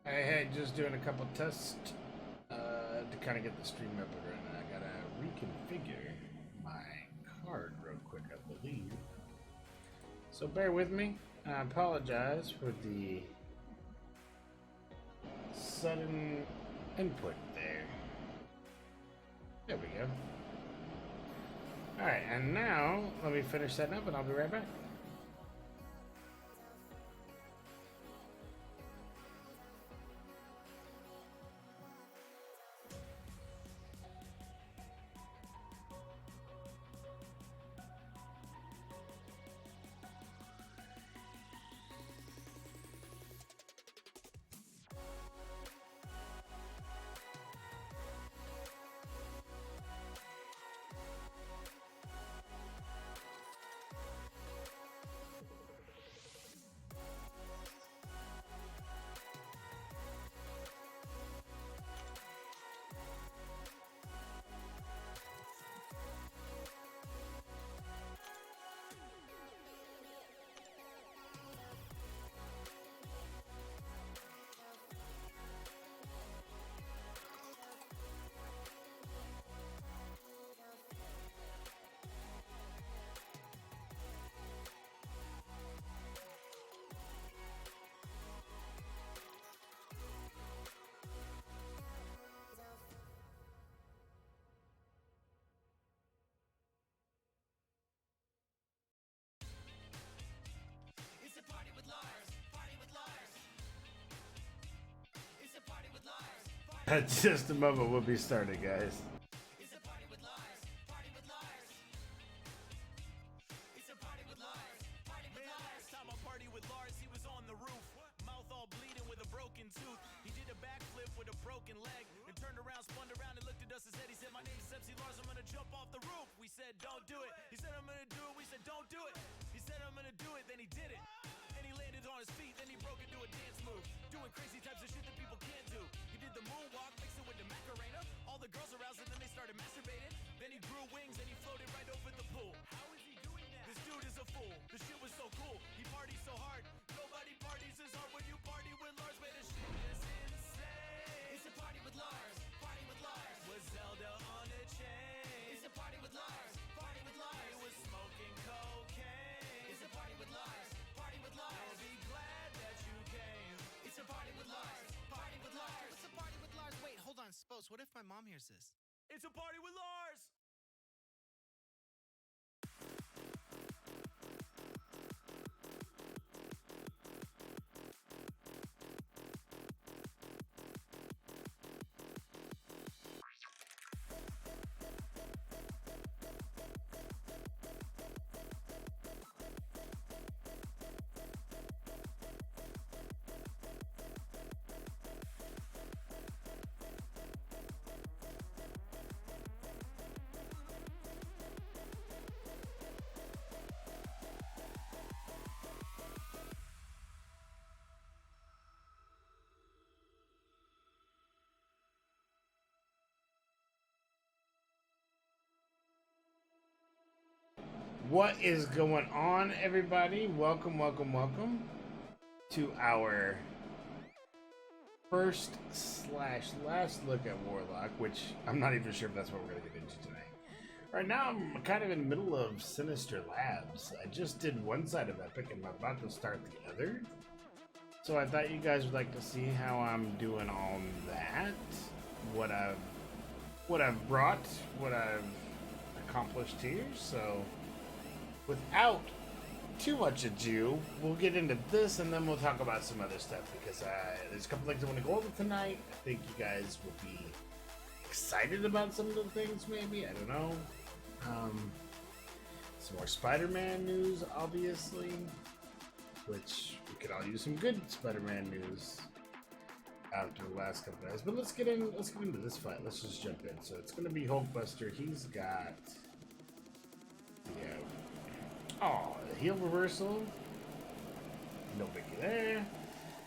Hey, just doing a couple tests to kind of get the stream up and running. I gotta reconfigure my card real quick, I believe. So bear with me. I apologize for the sudden input there. There we go. Alright, and now let me finish setting up and I'll be right back. At just a moment, we'll be starting, guys. It's a party with Lars. Party with Lars. It's a party with Lars. Party with Lars. Last time I partied with Lars, he was on the roof, mouth all bleeding with a broken tooth. He did a backflip with a broken leg and turned around, spun around, and looked at us and said, he said, "My name's MC Lars. I'm gonna jump off the roof." We said, "Don't do it." He said, "I'm gonna do it." We said, "Don't do it." He said, "I'm gonna do it." Then he did it. And he landed on his feet. Then he broke into a dance move, doing crazy types of shit that people can't do. He did the moonwalk, mixed it with the Macarena. All the girls aroused and then they started masturbating. Then he grew wings and he floated right over the pool. How is he doing that? This dude is a fool. The shit was so cool. He partied so hard. Nobody parties as hard when you party with Lars. Man, this shit is insane. It's a party with Lars. Party with Lars. Was Zelda on a chain? It's a party with Lars. Party with Lars. He was smoking cocaine. It's a party with Lars. Party with Lars. I'll be glad that you came. It's a party with Lars. Party with Lars. What's a party with Lars? Wait, hold on, Spose. What if my mom hears this? It's a party with Lars. What is going on, everybody? Welcome, welcome, welcome to our first / last look at Warlock, which I'm not even sure if that's what we're going to get into tonight. Right now, I'm kind of in the middle of Sinister Labs. I just did one side of Epic, and I'm about to start the other. So I thought you guys would like to see how I'm doing on that, what I've brought, what I've accomplished here. So without too much ado, we'll get into this and then we'll talk about some other stuff because there's a couple things I want to go over tonight. I think you guys will be excited about some of the things, maybe. I don't know. Some more Spider-Man news, obviously, which we could all use some good Spider-Man news after the last couple guys. But let's get into this fight. Let's just jump in. So it's going to be Hulkbuster. He's got oh, the heal reversal. No biggie there.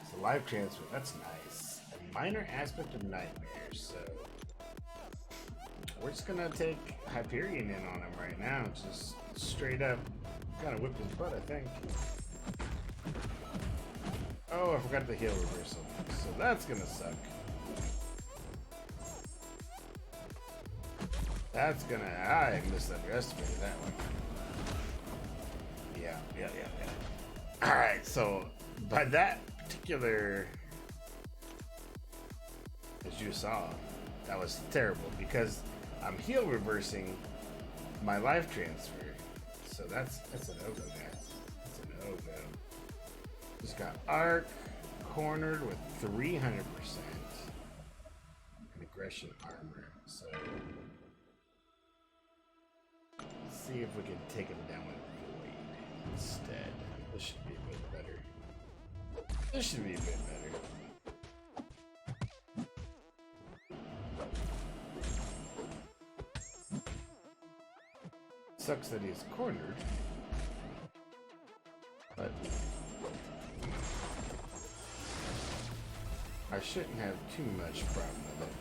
It's a life transfer. That's nice. A minor aspect of nightmares. So we're just gonna take Hyperion in on him right now. Just straight up kind of whip his butt, I think. Oh, I forgot the heal reversal. So that's gonna suck. That's gonna... I misunderestimated that one. Yeah. Alright, so by that particular... As you saw, that was terrible because I'm heal reversing my life transfer. So that's a no-go, guys. That's a no-go. Just got arc cornered with 300% and aggression armor. So let's see if we can take him down with void instead. This should be a bit better. This should be a bit better. Sucks that he's cornered, but I shouldn't have too much problem with it.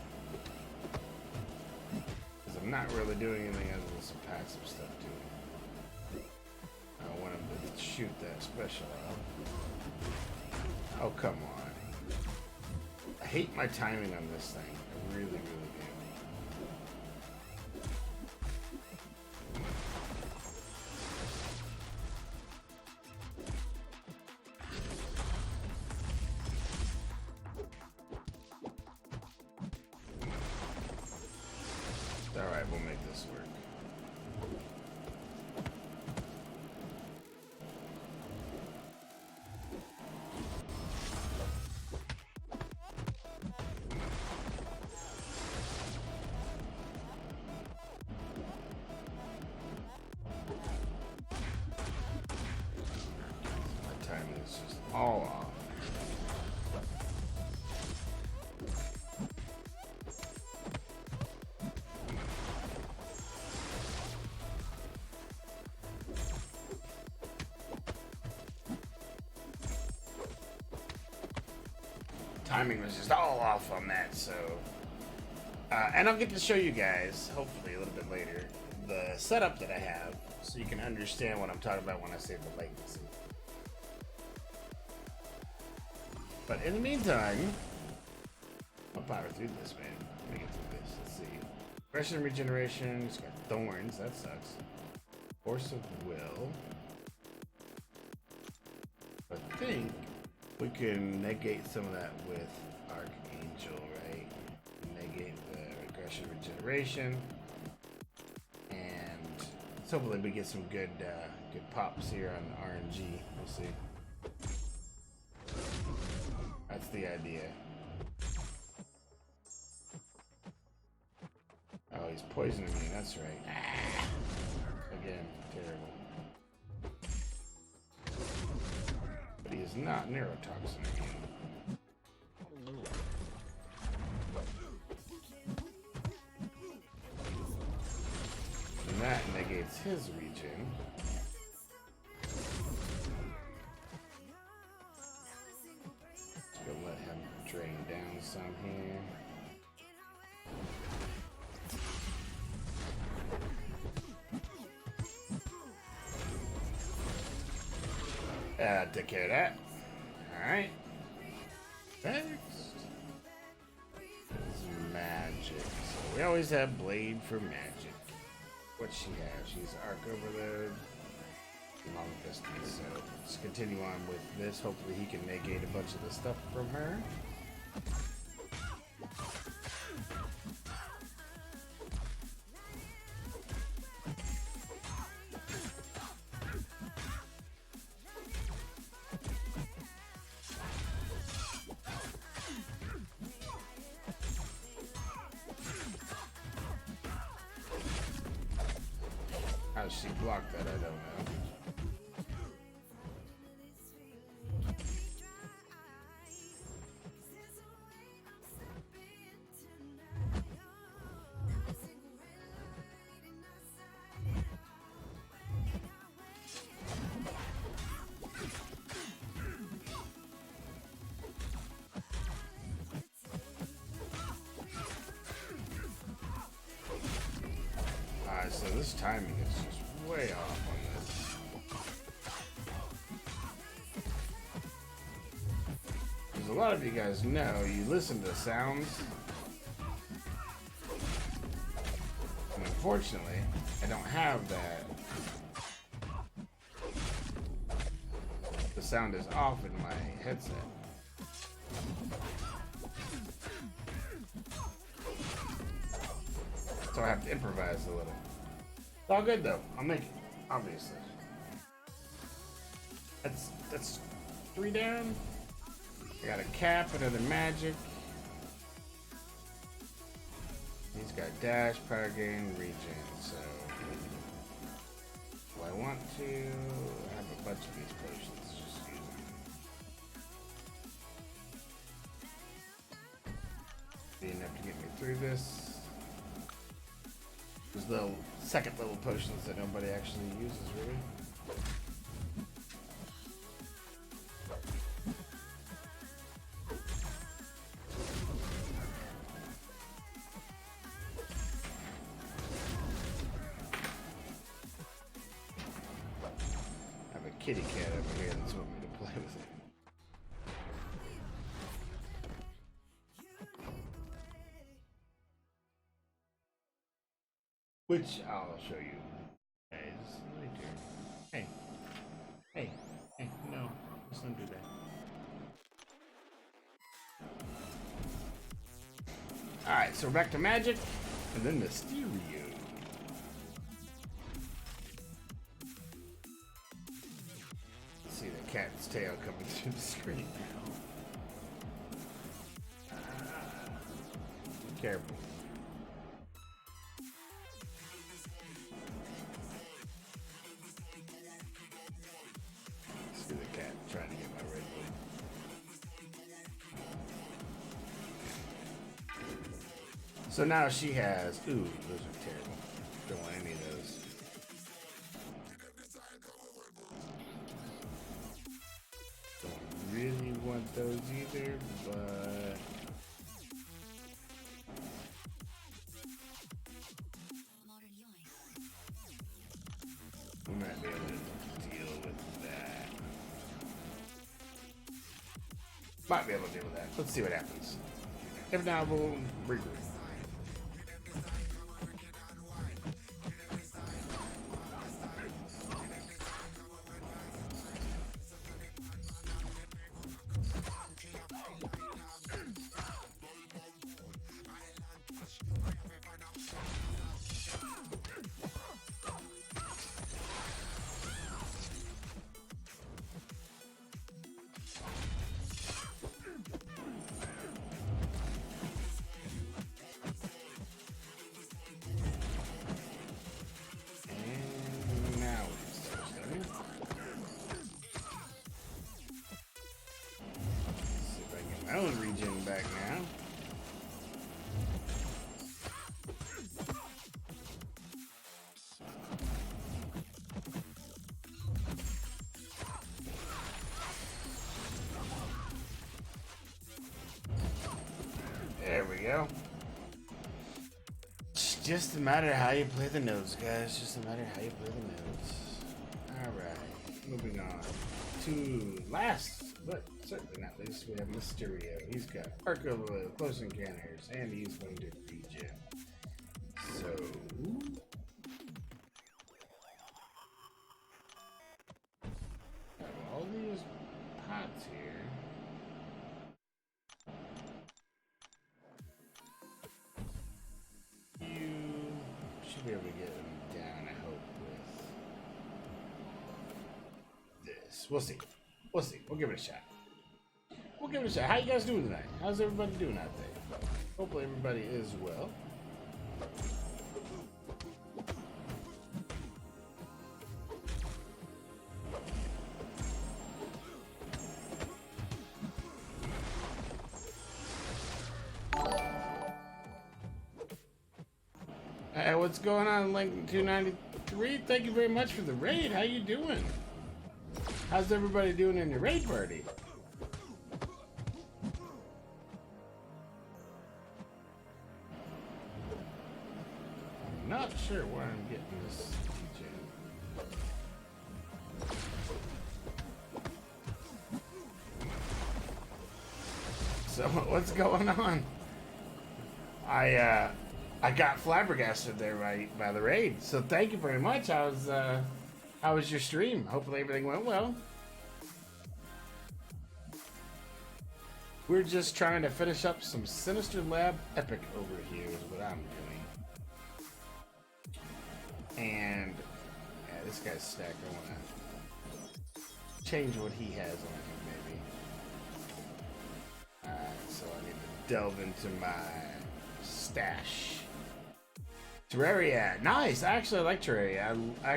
Because I'm not really doing anything other than some passive stuff to him. I want him to shoot that special out. Oh, come on. I hate my timing on this thing. I really, really do. Alright, we'll make this work. My timing is just all off. Timing was just all off on that, so and I'll get to show you guys hopefully a little bit later the setup that I have so you can understand what I'm talking about when I say the latency. But in the meantime, I'll power through this, man. Let me get through this. Let's see. Aggression regeneration. It's got thorns. That sucks. Force of will. I think we can negate some of that with Archangel, right? Negate the aggression regeneration, and hopefully we get some good pops here on the RNG. We'll see. That's the idea. Oh, he's poisoning me. That's right. Again, terrible. But he is not neurotoxin again. And that negates his regen. Just gonna let him drain down some here. Take care of that. Alright. Next is magic. So we always have blade for magic. What she has? She's arc overload, long distance. So let's continue on with this. Hopefully he can negate a bunch of the stuff from her. How she blocked that, I don't know. So this timing is just way off on this. as a lot of you guys know, you listen to sounds. And unfortunately, I don't have that. The sound is off in my headset. So I have to improvise a little. It's all good though. I'll make it, obviously. That's 3 down. I got a cap, another magic. He's got dash, power gain, regen. So if I want to have a bunch of these potions, just use them. Be enough to get me through this. Those little second level potions that nobody actually uses, really. I have a kitty cat over here that's wanting me to play with it. Which I'll show you guys later. Hey. Hey. Hey. No. Let's not do that. Alright, so we're back to magic. And then Mysterio. See the cat's tail coming through the screen now. Be careful. See the cat trying to get my red one. So now she has. Ooh, those are terrible. Don't want any of those. Don't really want those either, but. We might be able to deal with that. Might be able to deal with that. Let's see what happens. If not, we'll regroup. My own regen back now. There we go. It's just a matter of how you play the notes, guys. Just a matter of how you play the notes. Alright, moving on to last, but certainly not least, we have Mysterio. He's got arc overload, close encounters, and he's going to regen. So have all these pots here. You should be able to get them down, I hope, with this. We'll see. We'll see. We'll give it a shot. We'll give it a shot. How you guys doing tonight? How's everybody doing out there? Hopefully everybody is well. Hey, what's going on, Link 293? Thank you very much for the raid. How you doing? How's everybody doing in your raid party? I'm not sure where I'm getting this regen. So what's going on? I got flabbergasted there by the raid. So thank you very much. How was your stream? Hopefully everything went well. We're just trying to finish up some Sinister Lab Epic over here is what I'm doing. And yeah, this guy's stacked. I want to change what he has on him, maybe. Alright, so I need to delve into my stash. Terraria, nice. I actually like Terraria. I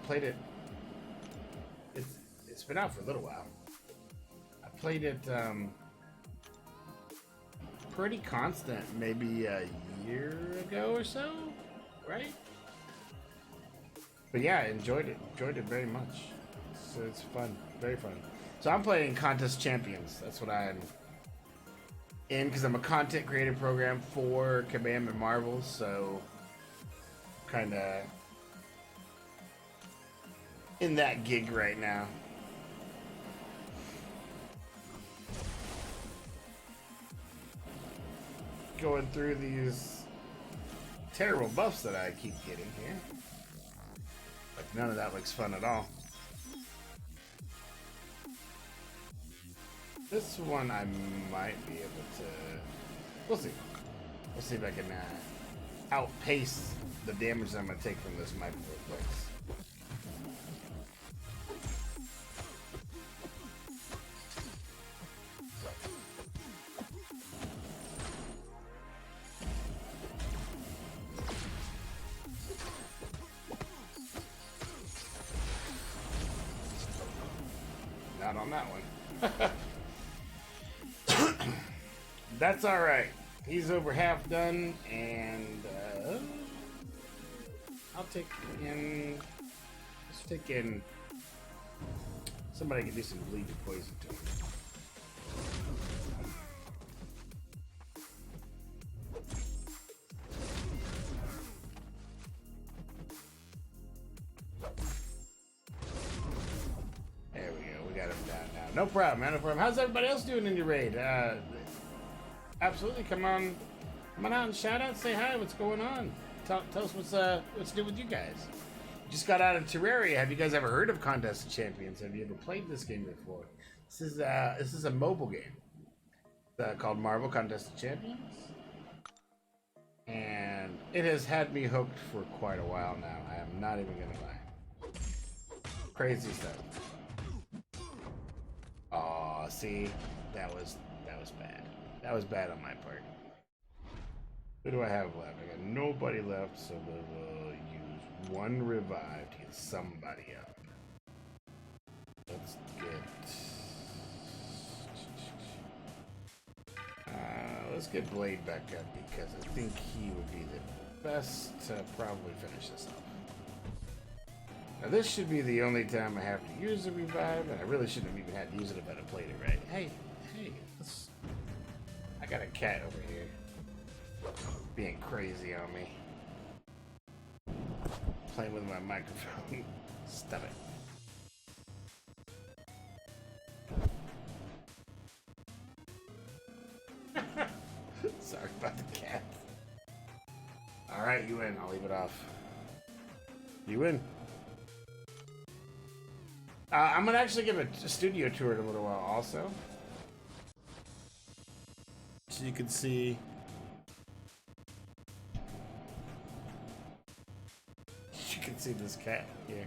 played it. It's been out for a little while. I played it pretty constant, maybe a year ago or so, right? But yeah, I enjoyed it. Enjoyed it very much. So it's fun, very fun. So I'm playing Contest Champions. That's what I'm in because I'm a content creator program for Kabam and Marvel. So kind of in that gig right now. Going through these terrible buffs that I keep getting here. Like none of that looks fun at all. This one I might be able to. We'll see. We'll see if I can outpace the damage I'm gonna take from this microwave. Not on that one. That's all right. He's over half done, and I'll take in. Let's take in. Somebody can do some bleed poison to him. There we go. We got him down now. No problem, man. No problem. How's everybody else doing in your raid? Absolutely, come on out and shout out, say hi, what's going on? Tell us what's new with you guys. Just got out of Terraria. Have you guys ever heard of Contest of Champions? Have you ever played this game before? This is a mobile game called Marvel Contest of Champions, and it has had me hooked for quite a while now. I am not even gonna lie. Crazy stuff. Aw, see, that was bad. That was bad on my part. Who do I have left? I got nobody left, so we'll use one revive to get somebody up. Let's get Blade back up because I think he would be the best to probably finish this off. Now this should be the only time I have to use a revive, and I really shouldn't have even had to use it if I'd have played it right. Hey, I got a cat over here being crazy on me. Playing with my microphone. Stop it. Sorry about the cat. Alright, you win. I'll leave it off. You win. I'm gonna actually give a studio tour in a little while also. So you can see. You can see this cat here.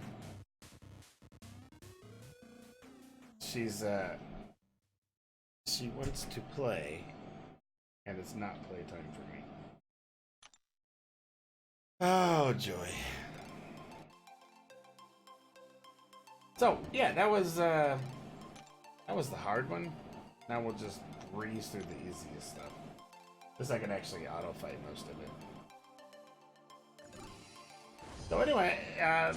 She's she wants to play, and it's not playtime for me. Oh joy. So yeah, that was the hard one. Now we'll just breeze through the easiest stuff. This I can actually auto fight most of it. So anyway, yeah,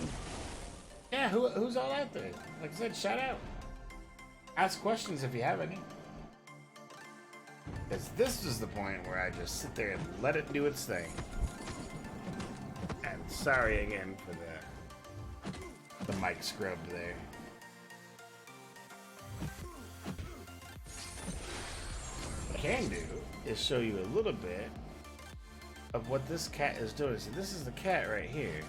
who's all out there? Like I said, shout out. Ask questions if you have any. Because this is the point where I just sit there and let it do its thing. And sorry again for the mic scrub there. can do is show you a little bit of what this cat is doing. See, this is the cat right here.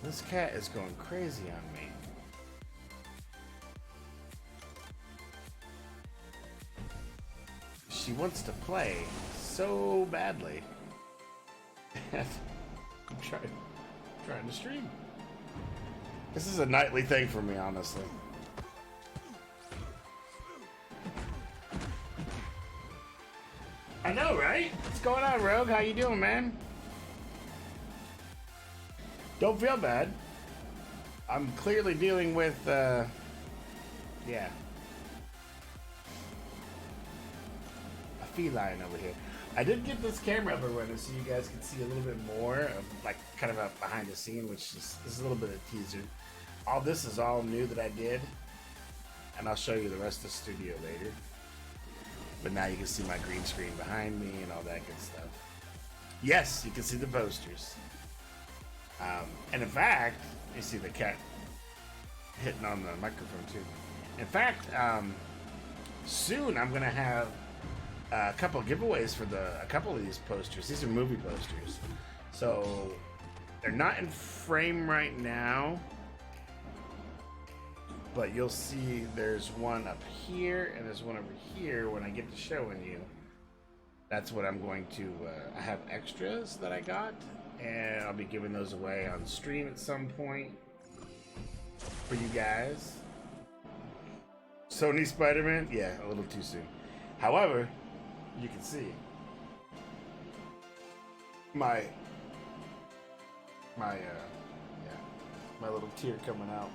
This cat is going crazy on me. She wants to play so badly. I'm trying to stream. This is a nightly thing for me, honestly. I know, right? What's going on, Rogue? How you doing, man? Don't feel bad. I'm clearly dealing with, yeah. A feline over here. I did get this camera up and running so you guys can see a little bit more of, like, kind of a behind the scene, which is, this is a little bit of teaser. All this is all new that I did, and I'll show you the rest of the studio later. But now you can see my green screen behind me and all that good stuff. Yes, you can see the posters. And in fact, you see the cat hitting on the microphone too. In fact, soon I'm gonna have a couple of giveaways for a couple of these posters. These are movie posters, so they're not in frame right now. But you'll see there's one up here and there's one over here when I get to showing you. That's what I'm going to, I have extras that I got, and I'll be giving those away on stream at some point for you guys. Sony Spider-Man? Yeah, a little too soon. However, you can see my little tear coming out.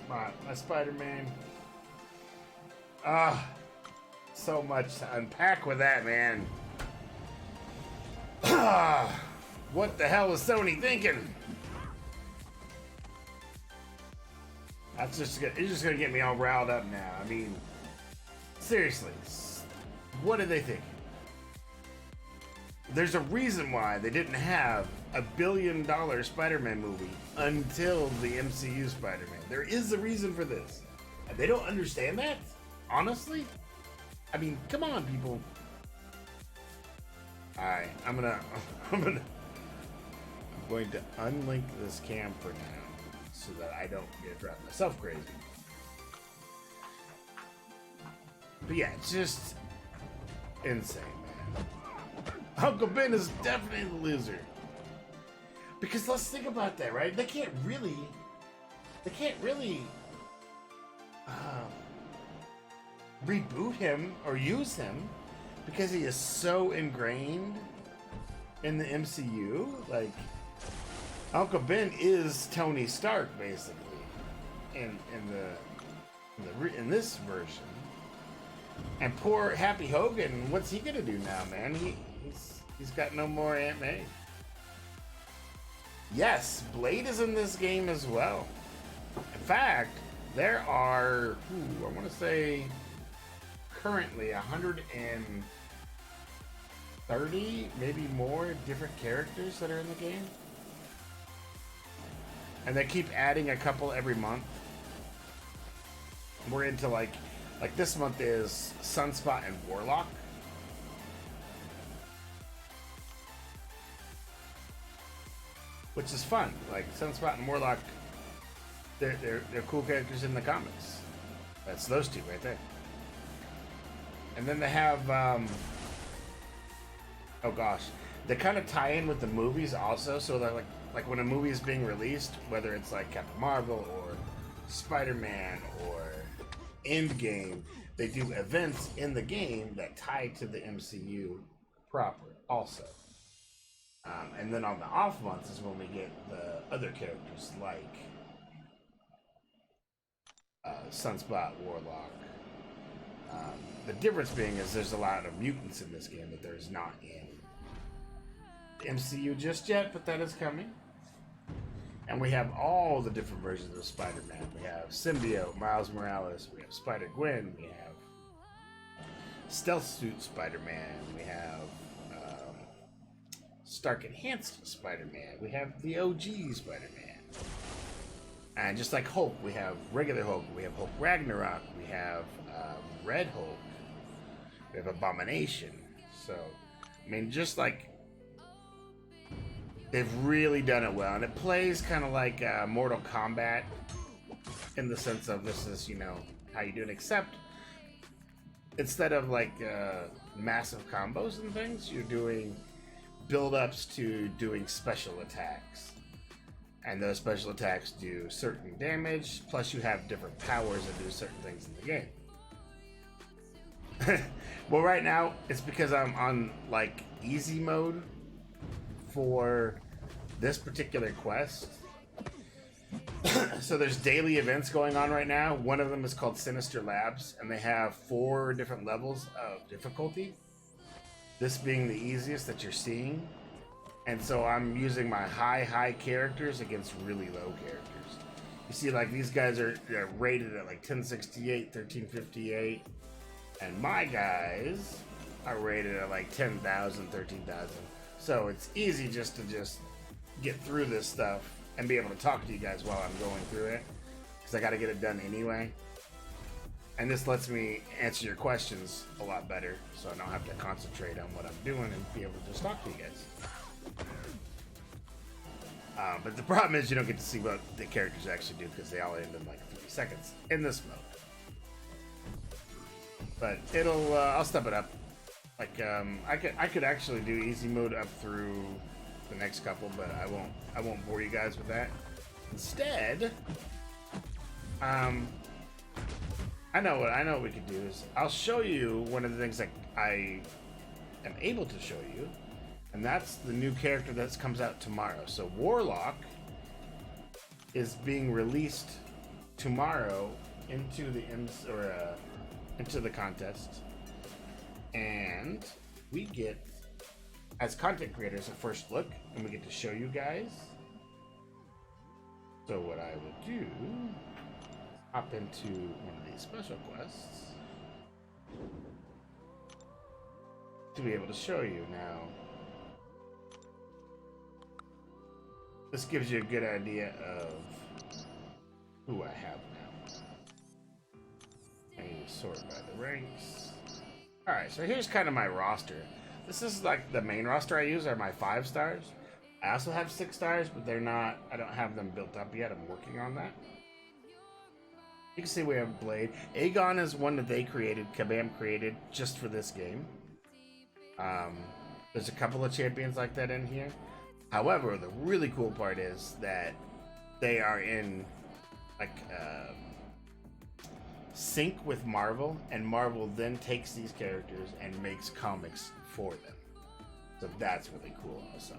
My Spider-Man. So much to unpack with that, man. What the hell is Sony thinking? It's just gonna get me all riled up now. I mean, seriously, what are they thinking? There's a reason why they didn't have a $1 billion Spider-Man movie until the MCU Spider-Man. There is a reason for this. And they don't understand that? Honestly? I mean, come on, people. Alright, I'm going to unlink this cam for now so that I don't get drive myself crazy. But yeah, it's just insane, man. Uncle Ben is definitely the loser. Because let's think about that, right? They can't really reboot him or use him because he is so ingrained in the MCU. Like, Uncle Ben is Tony Stark, basically, in this version. And poor Happy Hogan, what's he gonna do now, man? He's got no more Aunt May. Yes, Blade is in this game as well. In fact, there are, I want to say, currently 130, maybe more, different characters that are in the game. And they keep adding a couple every month. We're into like this month is Sunspot and Warlock. Which is fun. Like Sunspot and Warlock, they're cool characters in the comics. That's those two right there. And then they have oh gosh, they kind of tie in with the movies also. So they're like when a movie is being released, whether it's like Captain Marvel or Spider-Man or Endgame, they do events in the game that tie to the MCU proper also. And then on the off months is when we get the other characters like Sunspot, Warlock. The difference being is there's a lot of mutants in this game that there's not in the MCU just yet, but that is coming. And we have all the different versions of Spider-Man. We have Symbiote, Miles Morales, we have Spider-Gwen, we have Stealth Suit Spider-Man, we have Stark Enhanced Spider-Man, we have the OG Spider-Man. And just like Hulk, we have regular Hulk, we have Hulk Ragnarok, we have Red Hulk, We have Abomination. So, I mean, just like, they've really done it well. And it plays kind of like Mortal Kombat in the sense of this is, you know, how you do it. Except, instead of like massive combos and things, you're doing build-ups to doing special attacks. And those special attacks do certain damage, plus you have different powers that do certain things in the game. Well, right now, it's because I'm on, like, easy mode for this particular quest. So there's daily events going on right now. One of them is called Sinister Labs, and they have 4 different levels of difficulty. This being the easiest that you're seeing. And so I'm using my high characters against really low characters. You see, like, these guys are rated at like 1068, 1358. And my guys are rated at like 10,000, 13,000. So it's easy just to get through this stuff and be able to talk to you guys while I'm going through it. Because I got to get it done anyway. And this lets me answer your questions a lot better. So I don't have to concentrate on what I'm doing and be able to just talk to you guys. But the problem is you don't get to see what the characters actually do because they all end in like 3 seconds in this mode. But it'll, I'll step it up. Like, I could actually do easy mode up through the next couple, but I won't bore you guys with that. Instead, I know what we could do is I'll show you one of the things that I am able to show you, and that's the new character that comes out tomorrow. So Warlock is being released tomorrow into the into the contest, and we get, as content creators, a first look, and we get to show you guys. So what I will do, hop into one of these special quests to be able to show you. Now, this gives you a good idea of who I have now. I need to sort by the ranks. Alright, so here's kind of my roster. This is like the main roster I use are my 5 stars. I also have 6 stars, but they're not, I don't have them built up yet. I'm working on that. You can see we have Blade. Aegon is one that they created, Kabam created just for this game. There's a couple of champions like that in here. However, the really cool part is that they are in like sync with Marvel, and Marvel then takes these characters and makes comics for them. So that's really cool also.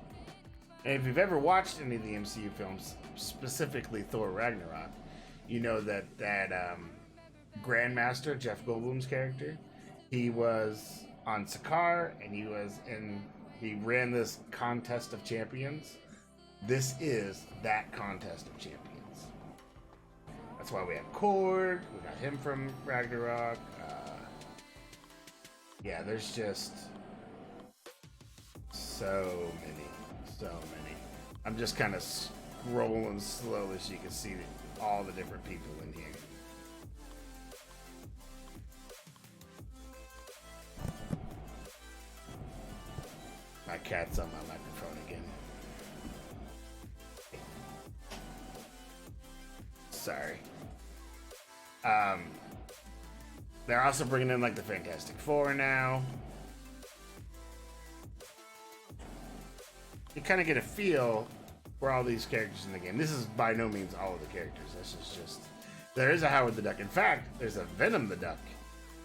And if you've ever watched any of the MCU films, specifically Thor Ragnarok, you know that Grandmaster, Jeff Goldblum's character, he was on Sakaar, and he ran this contest of champions. This is that contest of champions. That's why we have Korg, we got him from Ragnarok. Yeah, there's just so many. I'm just kind of scrolling slowly so you can see all the different people in here. My cat's on my microphone again. Sorry. They're also bringing in like the Fantastic Four now. You kind of get a feel for all these characters in the game. This is by no means all of the characters. This is just, there is a Howard the Duck. In fact, there's a Venom the Duck.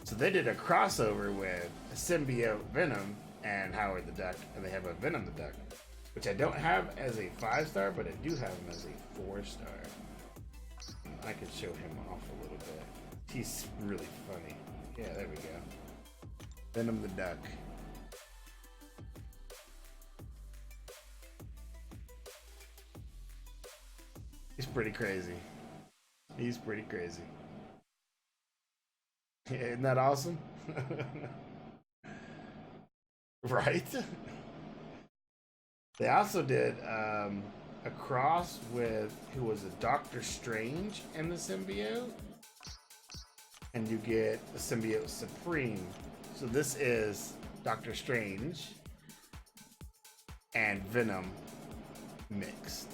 So they did a crossover with a symbiote Venom and Howard the Duck, and they have a Venom the Duck, which I don't have as a 5-star, but I do have him as a 4-star. I could show him off a little bit. He's really funny. Yeah, there we go. Venom the Duck. He's pretty crazy. He's pretty crazy. Isn't that awesome? Right? They also did a cross with who was a Doctor Strange and the symbiote, and you get the symbiote Supreme So this is Doctor Strange and Venom mixed.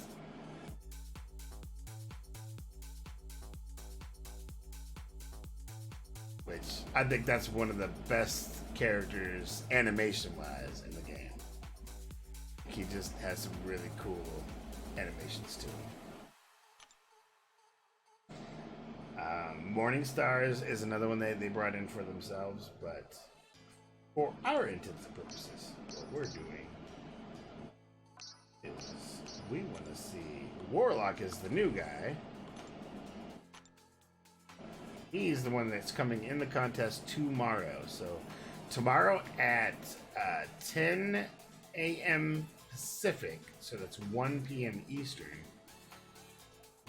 Which I think that's one of the best characters animation-wise in the game. He just has some really cool animations to him. Morning Stars is another one they brought in for themselves, but for our intents and purposes, what we're doing is we want to see Warlock is the new guy. He's the one that's coming in the contest tomorrow. So tomorrow at 10 a.m. Pacific, so that's 1 p.m. Eastern,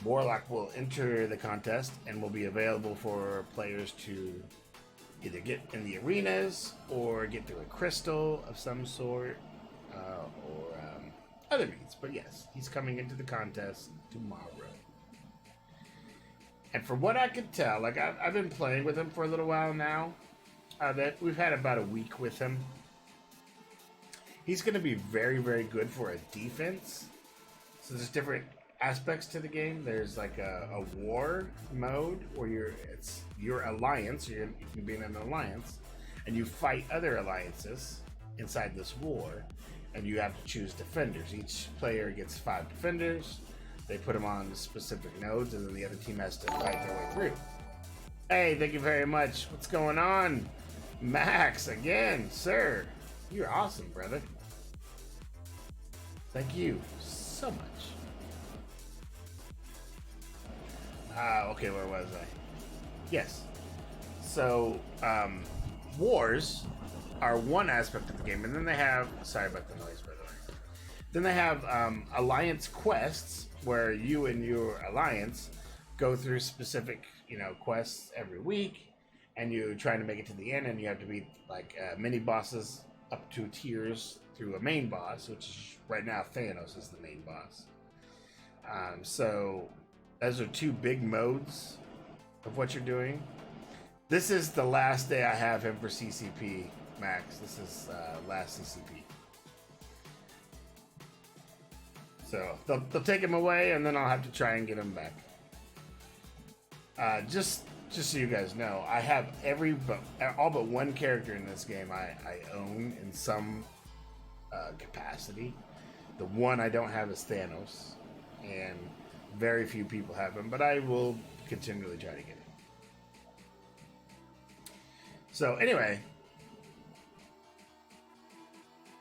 Warlock will enter the contest and will be available for players to either get in the arenas or get through a crystal of some sort or other means. But yes, he's coming into the contest tomorrow. And from what I could tell, like I've been playing with him for a little while now. That we've had about a week with him. He's going to be very, very good for a defense. So there's different aspects to the game. There's like a war mode where it's your alliance. You can be in an alliance, and you fight other alliances inside this war, and you have to choose defenders. Each player gets 5 defenders. They put them on specific nodes, and then the other team has to fight their way through. Hey, thank you very much. What's going on? Max, again, sir. You're awesome, brother. Thank you so much. Okay, where was I? Yes. So, wars are one aspect of the game, and then they have... Sorry about the noise, by the way. Then they have alliance quests, where you and your alliance go through specific, quests every week, and you're trying to make it to the end, and you have to beat like mini bosses up to tiers through a main boss, which is right now Thanos is the main boss. So those are 2 big modes of what you're doing. This is the last day I have him for CCP, Max. This is last CCP. So they'll take him away, and then I'll have to try and get him back. Just so you guys know, I have all but one character in this game I own in some capacity. The one I don't have is Thanos, and very few people have him, but I will continually try to get him. So anyway,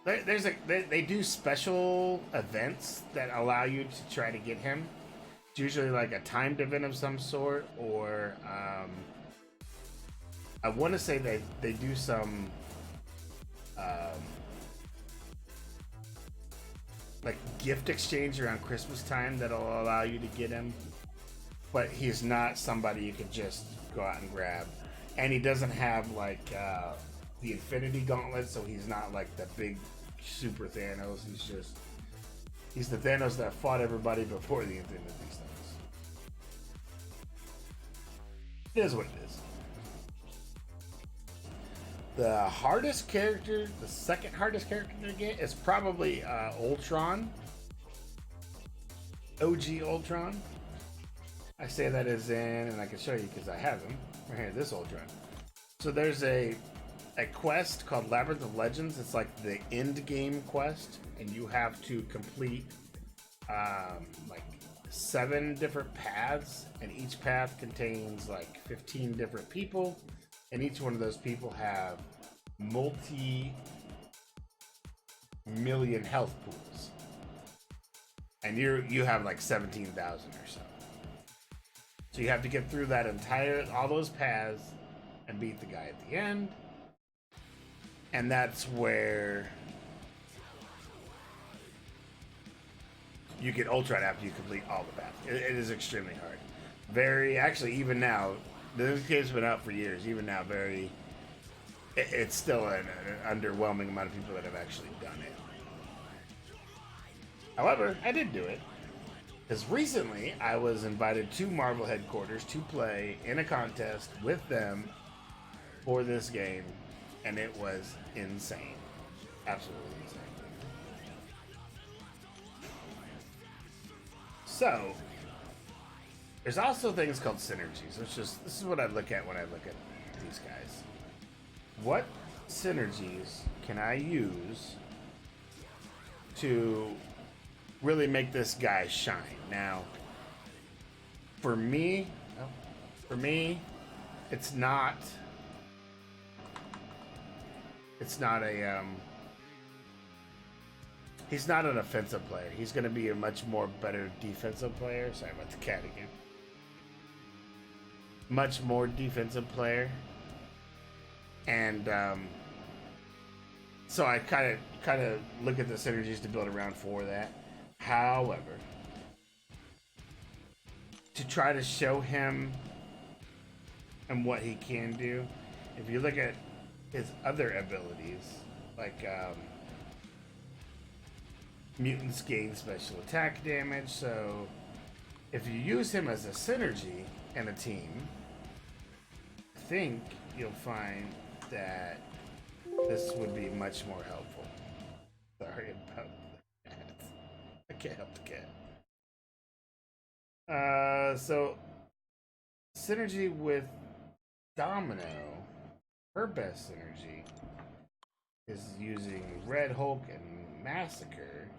they do special events that allow you to try to get him. It's usually like a timed event of some sort, or I want to say they do some like gift exchange around Christmas time that'll allow you to get him. But he's not somebody you can just go out and grab, and he doesn't have like the Infinity Gauntlet, so he's not like the big super Thanos. He's the Thanos that fought everybody before the Infinity Stones. It is what it is. The hardest character, the second hardest character to get is probably Ultron. OG Ultron. I say that as in, and I can show you because I have him right here, this Ultron. So there's a quest called Labyrinth of Legends. It's like the end game quest, and you have to complete like 7 different paths, and each path contains like 15 different people, and each one of those people have multi-million health pools, and you have like 17,000 or so. So you have to get through all those paths and beat the guy at the end. And that's where you get Ultron after you complete all the paths. It is extremely hard. Actually, even now, this game's been out for years. Even now, it's still an underwhelming amount of people that have actually done it. However, I did do it. Because recently, I was invited to Marvel headquarters to play in a contest with them for this game. and it was insane. Absolutely insane. So, there's also things called synergies. This is what I look at when I look at these guys. What synergies can I use to really make this guy shine? Now, for me, it's not a he's not an offensive player. He's going to be a much more better defensive player. Sorry about the cat again. Much more defensive player, and so I kind of look at the synergies to build around for that. However, to try to show him and what he can do, if you look at his other abilities, like mutants gain special attack damage, so if you use him as a synergy in a team, I think you'll find that this would be much more helpful. Sorry about that. I can't help the cat. So synergy with Domino, her best synergy is using Red Hulk and Massacre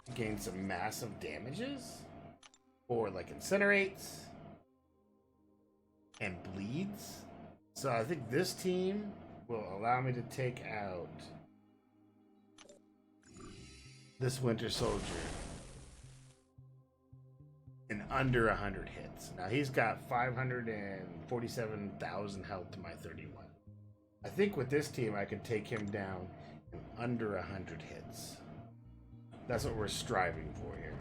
to gain some massive damages, or like incinerates and bleeds. So I think this team will allow me to take out this Winter Soldier in under 100 hits. Now he's got 547,000 health to my 31. I think with this team I could take him down in under 100 hits. That's what we're striving for here.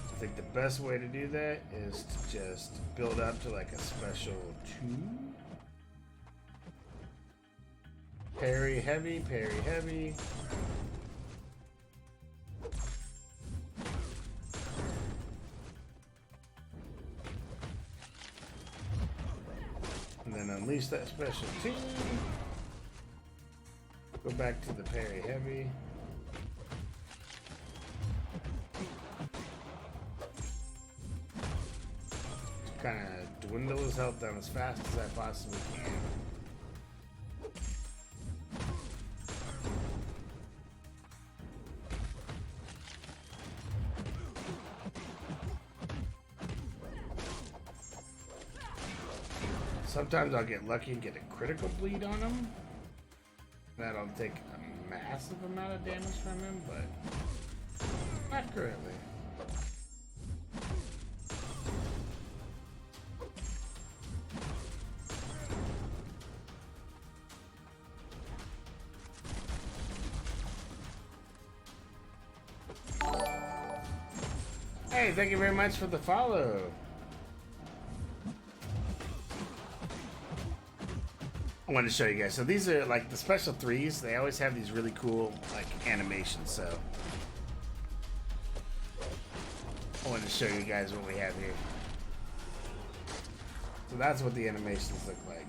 I think the best way to do that is to just build up to like a special 2. Parry heavy, parry heavy. And then unleash that special 2. Go back to the parry heavy. Kind of dwindle his health down as fast as I possibly can. Sometimes I'll get lucky and get a critical bleed on him. That'll take a massive amount of damage from him, but not currently. Hey, thank you very much for the follow. I wanted to show you guys. So these are like the special 3s. They always have these really cool like animations. So I wanted to show you guys what we have here. So that's what the animations look like.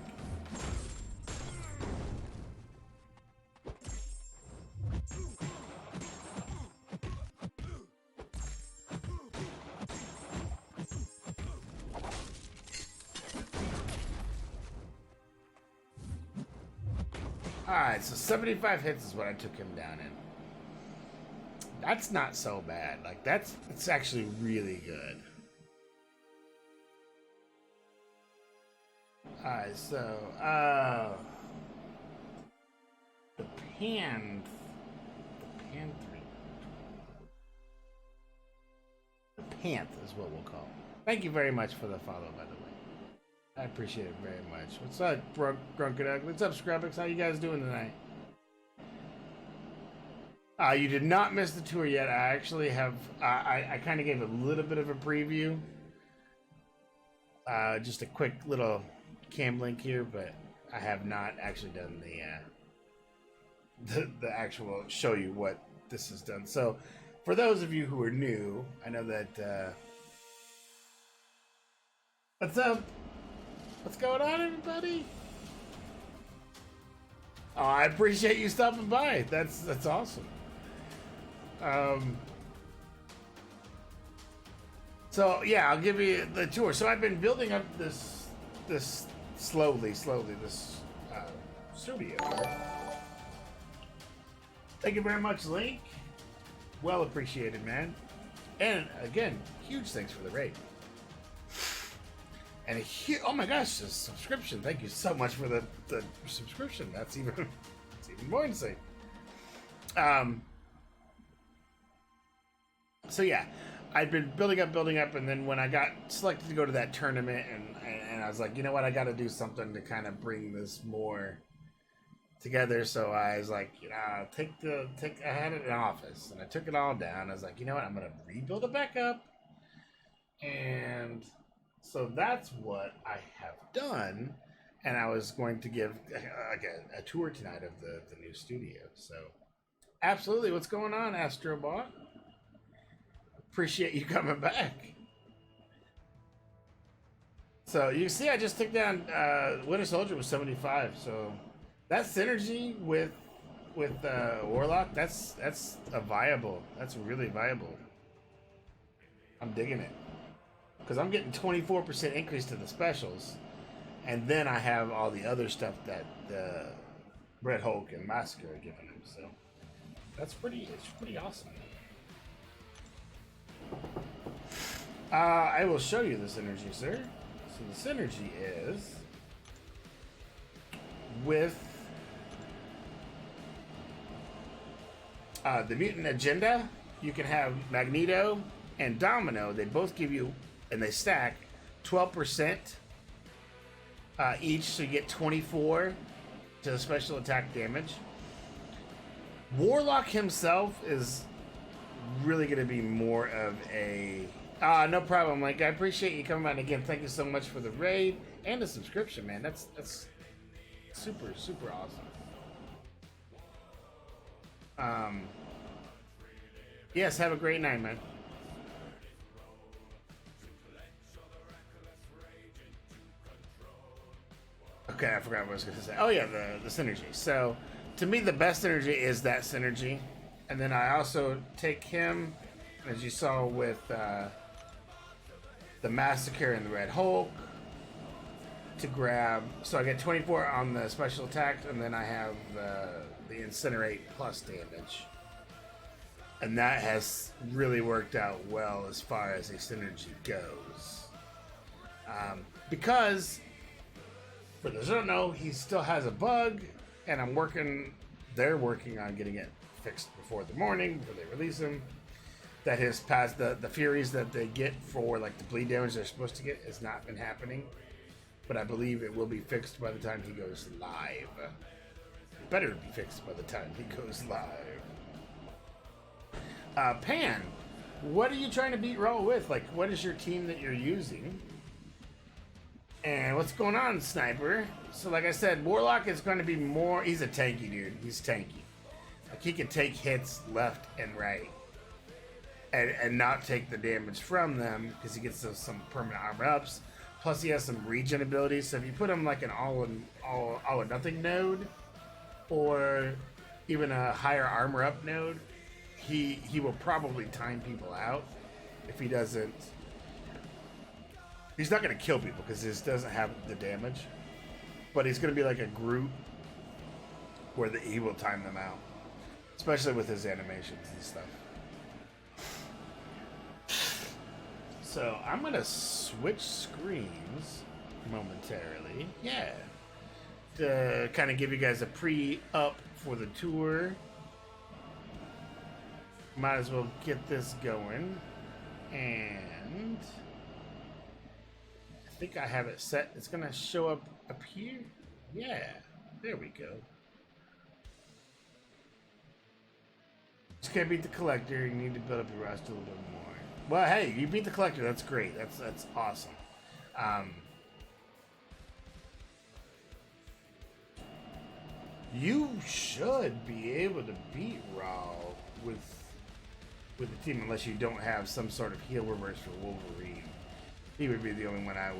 Alright, so 75 hits is what I took him down in. That's not so bad. Like, it's actually really good. Alright, so, the Panther is what we'll call it. Thank you very much for the follow, by the way. I appreciate it very much. What's up, Grunk and Ugly? What's up, Scrubix? How you guys doing tonight? You did not miss the tour yet. I actually have. I kind of gave a little bit of a preview. Just a quick little cam link here, but I have not actually done the actual show you what this has done. So for those of you who are new, I know that. What's up? What's going on, everybody? Oh, I appreciate you stopping by. That's awesome. So yeah, I'll give you the tour. So I've been building up this slowly this studio. Thank you very much, Link. Well appreciated, man. And again, huge thanks for the raid. And oh my gosh, a subscription. Thank you so much for the subscription. That's even more insane. So yeah, I'd been building up, and then when I got selected to go to that tournament, and I was like, you know what, I got to do something to kind of bring this more together. So I was like, you know, I had it in office, and I took it all down. I was like, you know what, I'm gonna rebuild it back up, and so that's what I have done. And I was going to give a tour tonight of the new studio. So absolutely, what's going on, Astrobot? Appreciate you coming back. So you see, I just took down Winter Soldier with 75. So that synergy with Warlock, that's a viable. That's really viable. I'm digging it because I'm getting 24% increase to the specials, and then I have all the other stuff that Red Hulk and Massacre are giving him. So it's pretty awesome. I will show you the synergy, sir. So the synergy is with the Mutant Agenda. You can have Magneto and Domino. They both give you, and they stack 12% each, so you get 24 to the special attack damage. Warlock himself is really going to be more of a no problem. Like, I appreciate you coming on again. Thank you so much for the raid and the subscription, man. That's super awesome. Yes, have a great night, man. Okay, I forgot what I was going to say. Oh yeah, the synergy. So to me, the best synergy is that synergy. And then I also take him, as you saw with the Massacre and the Red Hulk, to grab. So I get 24 on the special attack, and then I have the Incinerate plus damage. And that has really worked out well as far as the synergy goes. Because, for those who don't know, he still has a bug, and they're working on getting it fixed before the morning, before they release him. That his past the furies that they get for like the bleed damage they're supposed to get has not been happening, but I believe it will be fixed by the time he goes live. It better be fixed by the time he goes live. Pan, what are you trying to beat Raw with? Like, what is your team that you're using? And what's going on, Sniper? So like I said, Warlock is going to be more. He's a tanky dude. He's tanky. Like, he can take hits left and right. And not take the damage from them because he gets some permanent armor ups. Plus, he has some regen abilities. So if you put him like an all or nothing node, or even a higher armor up node, he will probably time people out if he doesn't. He's not going to kill people because this doesn't have the damage, but he's going to be like a Groot where he will time them out, especially with his animations and stuff. So I'm going to switch screens momentarily. Yeah. To kind of give you guys a pre-up for the tour. Might as well get this going. And I think I have it set. It's going to show up here. Yeah. There we go. Just can't beat the collector. You need to build up your roster a little bit more. Well, hey, you beat the collector. That's great. That's awesome. You should be able to beat Raw with with the team unless you don't have some sort of heel reverse for Wolverine. He would be the only one I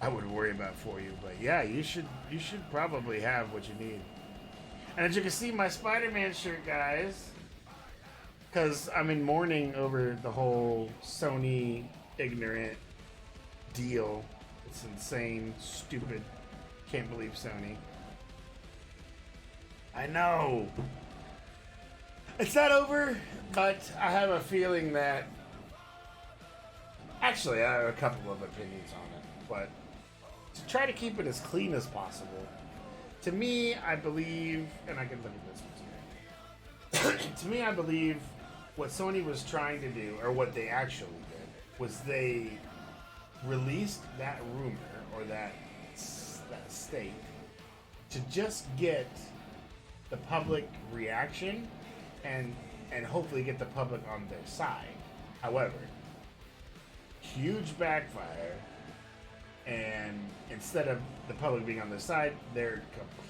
would worry about for you. But yeah, you should probably have what you need. And as you can see, my Spider-Man shirt, guys, because I'm in mourning over the whole Sony ignorant deal. It's insane, stupid. Can't believe Sony. I know. It's not over, but I have a feeling that... Actually, I have a couple of opinions on it, but to try to keep it as clean as possible, to me, I believe, and I can look at this one too. To me, I believe what Sony was trying to do, or what they actually did, was they released that rumor, or that state, to just get the public reaction and hopefully get the public on their side. However, huge backfire, and instead of the public being on their side, they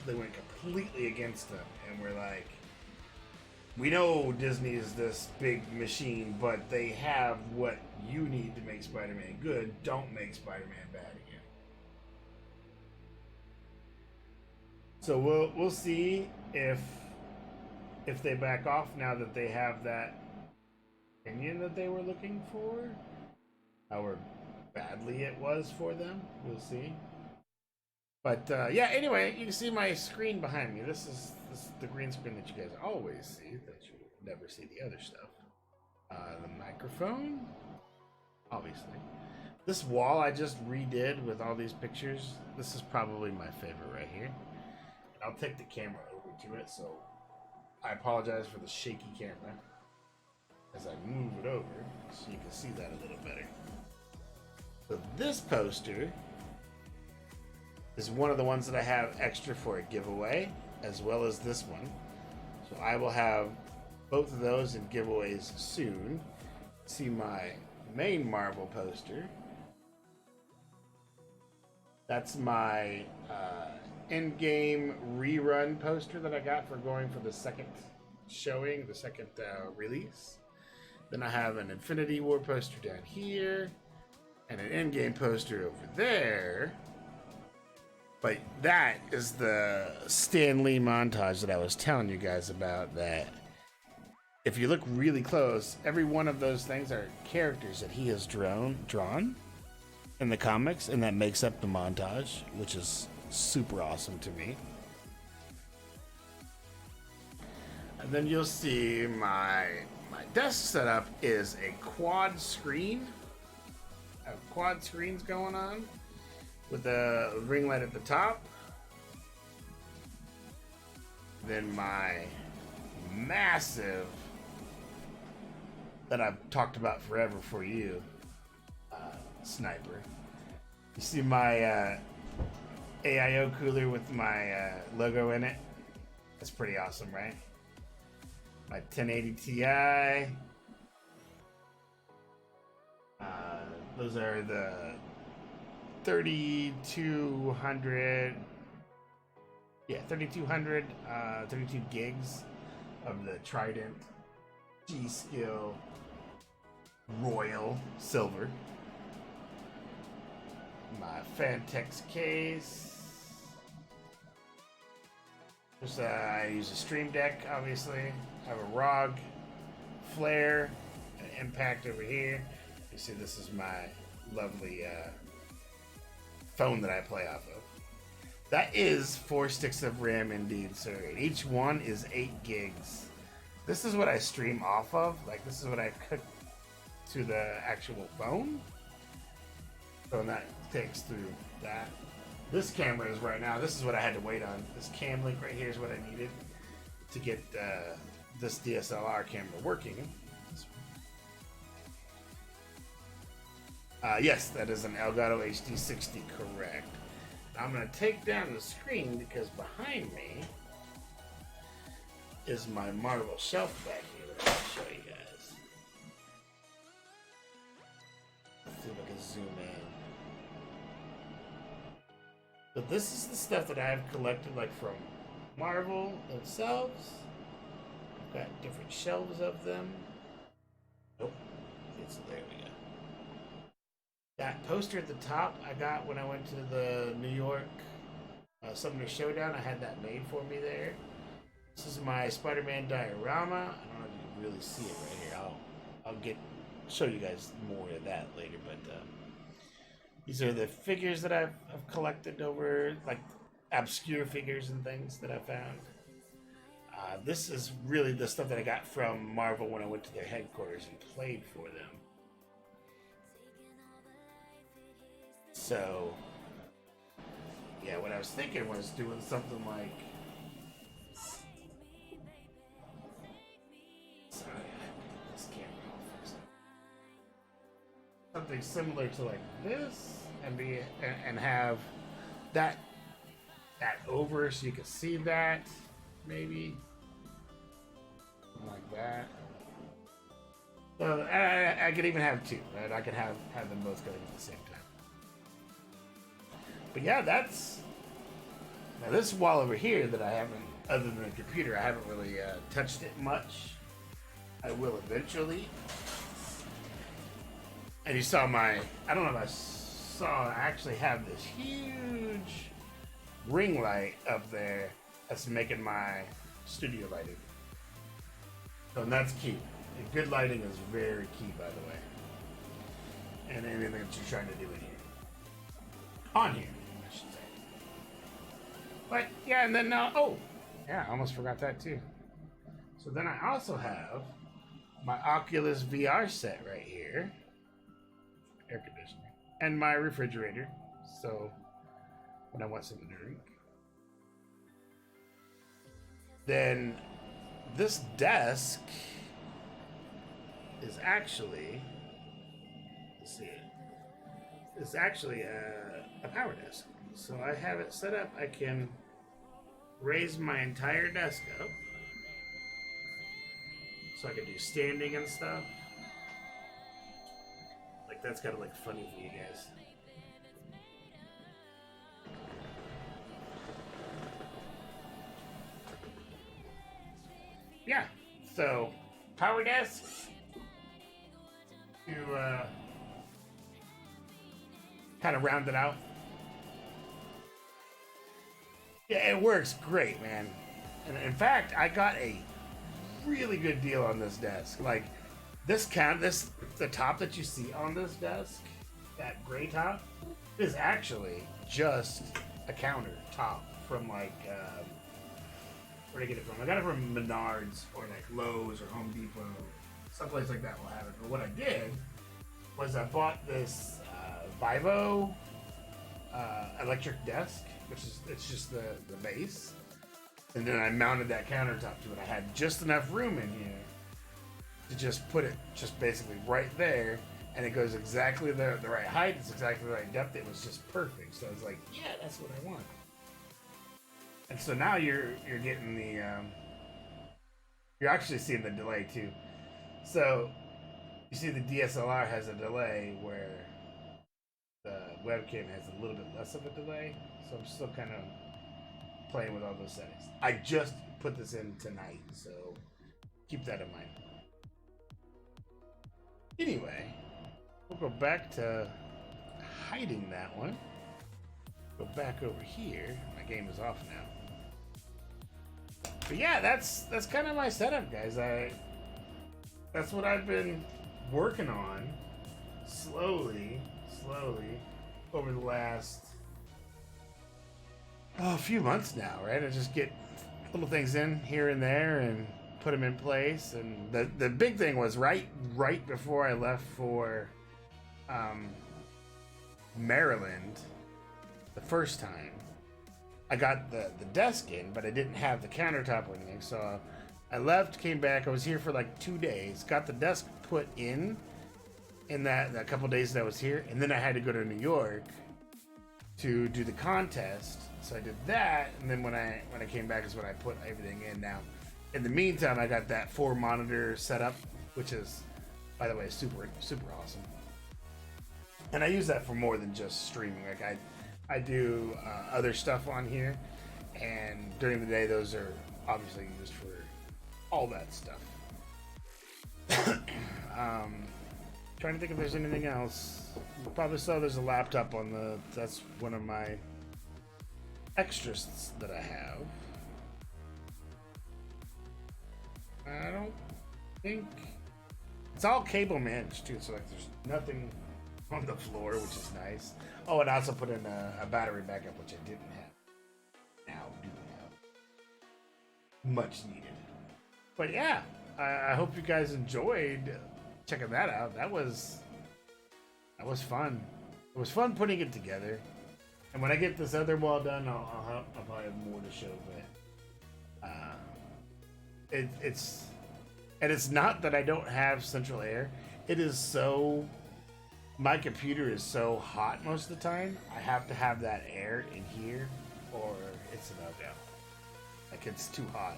went completely against them, and we're like, we know Disney is this big machine, but they have what you need to make Spider-Man good. Don't make Spider-Man bad again. So we'll see if they back off now that they have that opinion that they were looking for. However badly it was for them, we'll see. But yeah, anyway, you can see my screen behind me. This is the green screen that you guys always see, that you never see the other stuff. The microphone, obviously. This wall I just redid with all these pictures. This is probably my favorite right here. I'll take the camera over to it, so I apologize for the shaky camera as I move it over so you can see that a little better. So this poster is one of the ones that I have extra for a giveaway, as well as this one. So I will have both of those in giveaways soon. See my main Marvel poster. That's my Endgame rerun poster that I got for going for the second showing, the second release. Then I have an Infinity War poster down here, and an Endgame poster over there. But that is the Stan Lee montage that I was telling you guys about, that if you look really close, every one of those things are characters that he has drawn in the comics, and that makes up the montage, which is super awesome to me. And then you'll see my desk setup is a quad screen. I have quad screens going on with a ring light at the top. Then my massive, that I've talked about forever for you, sniper. You see my AIO cooler with my logo in it? That's pretty awesome, right? My 1080 Ti. Those are the 3200, 32 gigs of the Trident G-Skill Royal Silver. My Fantex case. Just, I use a Stream Deck, obviously. I have a ROG, Flare, an Impact over here. You see, this is my lovely phone that I play off of. That is 4 sticks of RAM indeed, sir. Each one is 8 gigs. This is what I stream off of. Like, this is what I cook to the actual phone. So that takes through that. This camera is right now, this is what I had to wait on. This cam link right here is what I needed to get this DSLR camera working. Yes, that is an Elgato HD60, correct. I'm going to take down the screen because behind me is my Marvel shelf back here that I'll show you guys. Let's see if I can zoom in. But this is the stuff that I have collected, like from Marvel themselves, Got different shelves of them. Nope. Okay, so there we go. That poster at the top I got when I went to the New York Summoner Showdown. I had that made for me there. This is my Spider-Man diorama. I don't know if you can really see it right here. I'll show you guys more of that later. But these are the figures that I've collected over, like obscure figures and things that I found. This is really the stuff that I got from Marvel when I went to their headquarters and played for them. So, yeah, what I was thinking was doing something like... Sorry, I have to get this camera off first. Something similar to like this, and have that over so you can see that, maybe. Something like that. So I could even have two, right? I could have them both going at the same time. But yeah, that's... Now this wall over here that I haven't, other than the computer, I haven't really touched it much. I will eventually. And you saw I don't know if I saw, I actually have this huge ring light up there that's making my studio lighting. So that's key. And good lighting is very key, by the way. And anything that you're trying to do in here. On here, I should say. But yeah, and then oh yeah, I almost forgot that too. So then I also have my Oculus VR set right here, air conditioner, and my refrigerator. So when I want something to drink. Then this desk is actually, let's see it. It's actually a power desk. So I have it set up. I can raise my entire desk up. So I can do standing and stuff. Like that's gotta look funny for you guys. Yeah, so power desk to kind of round it out. Yeah, it works great, man. And in fact, I got a really good deal on this desk. Like the top that you see on this desk, that gray top, is actually just a countertop from like where did I get it from? I got it from Menards or like Lowe's or Home Depot, someplace like that will have it. But what I did was I bought this Vivo electric desk, which is it's just the base, and then I mounted that countertop to it. I had just enough room in here to just put it just basically right there, and it goes exactly the right height. It's exactly the right depth. It was just perfect. So I was like, yeah, that's what I want. And so now you're getting the you're actually seeing the delay too. So you see the DSLR has a delay where the webcam has a little bit less of a delay. So I'm still kind of playing with all those settings. I just put this in tonight, so keep that in mind. Anyway, we'll go back to hiding that one. Go back over here. My game is off now. But yeah, that's kind of my setup, guys. That's what I've been working on slowly over the last few months now, right? I just get little things in here and there and put them in place. And the big thing was right before I left for Maryland the first time. I got the desk in, but I didn't have the countertop or anything. So I left, came back. I was here for like 2 days. Got the desk put in that couple days that I was here, and then I had to go to New York to do the contest. So I did that, and then when I came back is when I put everything in. Now, in the meantime, I got that 4 monitor setup, which is, by the way, super awesome. And I use that for more than just streaming. Like I do other stuff on here, and during the day those are obviously used for all that stuff. Trying to think if there's anything else. You probably saw there's a laptop on the. That's one of my extras that I have. I don't think it's all cable managed too, so like there's nothing on the floor, which is nice. Oh, and I also put in a battery backup, which I didn't have. Now do have. Much needed. But yeah, I hope you guys enjoyed checking that out. That was fun. It was fun putting it together. And when I get this other wall done, I'll probably have more to show. But it's not that I don't have central air. It is so. My computer is so hot most of the time. I have to have that air in here, or it's a no-go. Like it's too hot.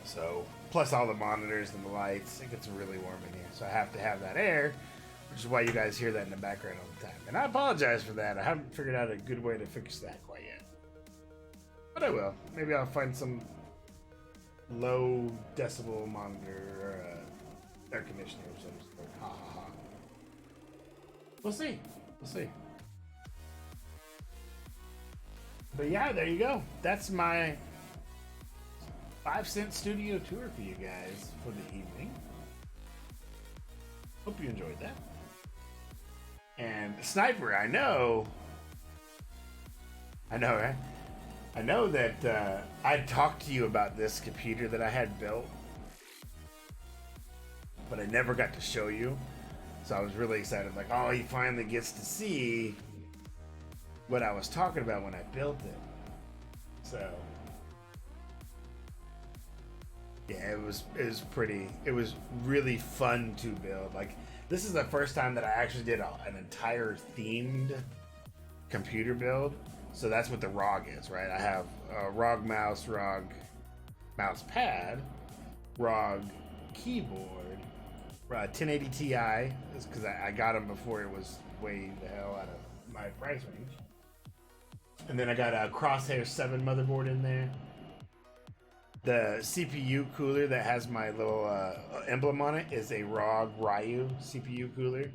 So, plus all the monitors and the lights, it gets really warm in here. So I have to have that air, which is why you guys hear that in the background all the time. And I apologize for that. I haven't figured out a good way to fix that quite yet. But I will. Maybe I'll find some low decibel monitor or air conditioner or something. Ha ha ha. We'll see. We'll see. But yeah, there you go. That's my 5-cent studio tour for you guys for the evening. Hope you enjoyed that. And Sniper, I know, right? I know that I talked to you about this computer that I had built, but I never got to show you. So I was really excited, like, oh, he finally gets to see what I was talking about when I built it. So yeah, it was really fun to build. Like, this is the first time that I actually did an entire themed computer build. So that's what the ROG is, right? I have a ROG mouse, ROG mouse pad, ROG keyboard, 1080 Ti, because I got them before it was way the hell out of my price range. And then I got a Crosshair 7 motherboard in there. The CPU cooler that has my little emblem on it is a ROG Ryu CPU cooler.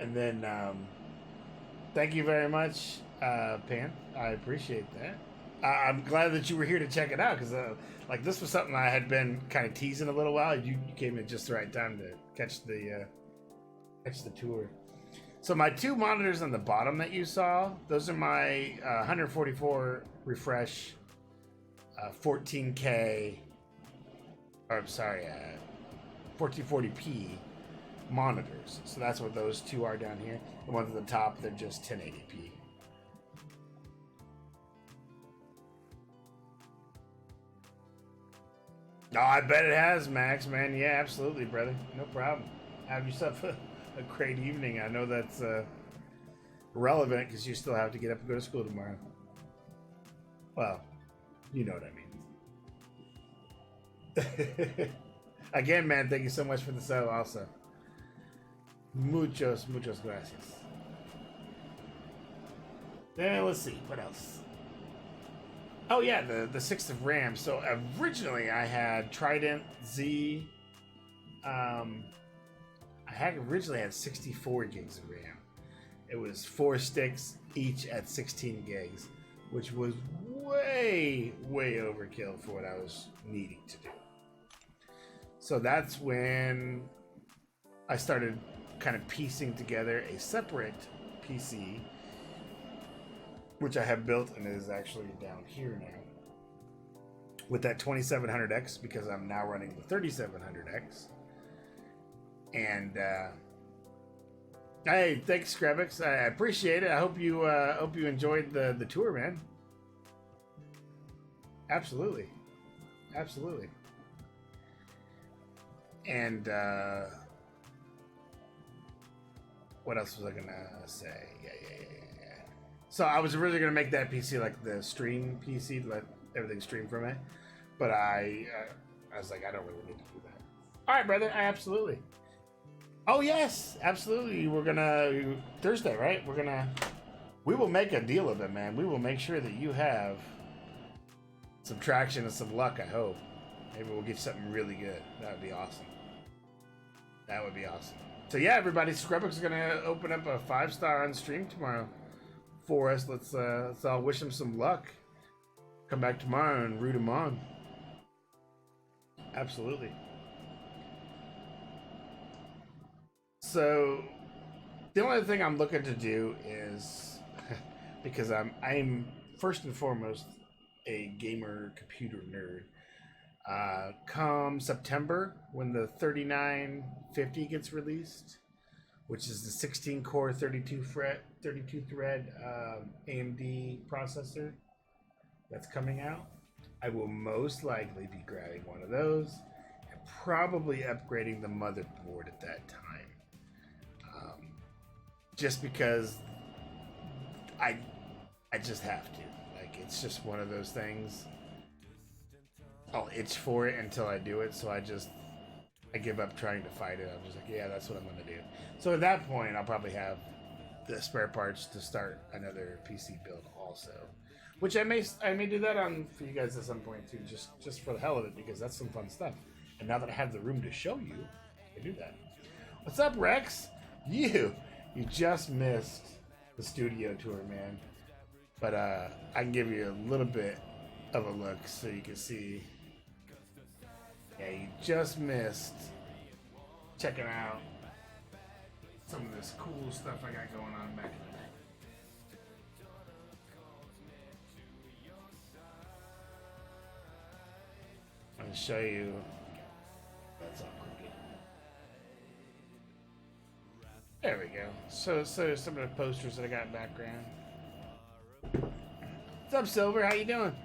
And then, thank you very much, Pan. I appreciate that. I'm glad that you were here to check it out, because like this was something I had been kind of teasing a little while. You came at just the right time to catch the tour. So my two monitors on the bottom that you saw, those are my 144 refresh 14K, or I'm sorry, 1440p monitors. So that's what those two are down here. The ones at the top, they're just 1080p. Oh, I bet it has, Max, man. Yeah, absolutely, brother. No problem. Have yourself a great evening. I know that's relevant because you still have to get up and go to school tomorrow. Well, you know what I mean. Again, man, thank you so much for the sub also. Muchos gracias. Then let's see, what else? Oh yeah, the 6th of RAM. So originally I had Trident Z. I originally had 64 gigs of RAM. It was 4 sticks, each at 16 gigs, which was way overkill for what I was needing to do. So that's when I started kind of piecing together a separate PC, which I have built and is actually down here now with that 2700X, because I'm now running the 3700X. And hey, thanks, Scrabix. I appreciate it. I hope you enjoyed the tour, man. Absolutely. And what else was I gonna say? Yeah. So I was originally gonna make that PC like the stream PC, to let everything stream from it. But I was like, I don't really need to do that. All right, brother. Absolutely. Oh yes, absolutely. We're gonna Thursday, right? We will make a deal of it, man. We will make sure that you have some traction and some luck, I hope. Maybe we'll get something really good. That would be awesome. That would be awesome. So yeah, everybody, Scrubbook's gonna open up a 5-star on stream tomorrow for us. Let's all wish him some luck. Come back tomorrow and root him on. Absolutely. So the only thing I'm looking to do is because I'm first and foremost a gamer computer nerd. Come September, when the 3950 gets released, which is the 16-core 32-thread AMD processor that's coming out, I will most likely be grabbing one of those and probably upgrading the motherboard at that time. Just because I just have to. Like, it's just one of those things. I'll itch for it until I do it, so I give up trying to fight it. I'm just like, yeah, that's what I'm gonna do. So at that point, I'll probably have the spare parts to start another PC build also, which I may do that on for you guys at some point too, just for the hell of it, because that's some fun stuff. And now that I have the room to show you, I can do that. What's up, Rex? You just missed the studio tour, man. But I can give you a little bit of a look so you can see. Yeah, you just missed checking out some of this cool stuff I got going on back in the day. I'll show you. That's all crooked. There we go. So some of the posters that I got in the background. What's up, Silver? How you doing?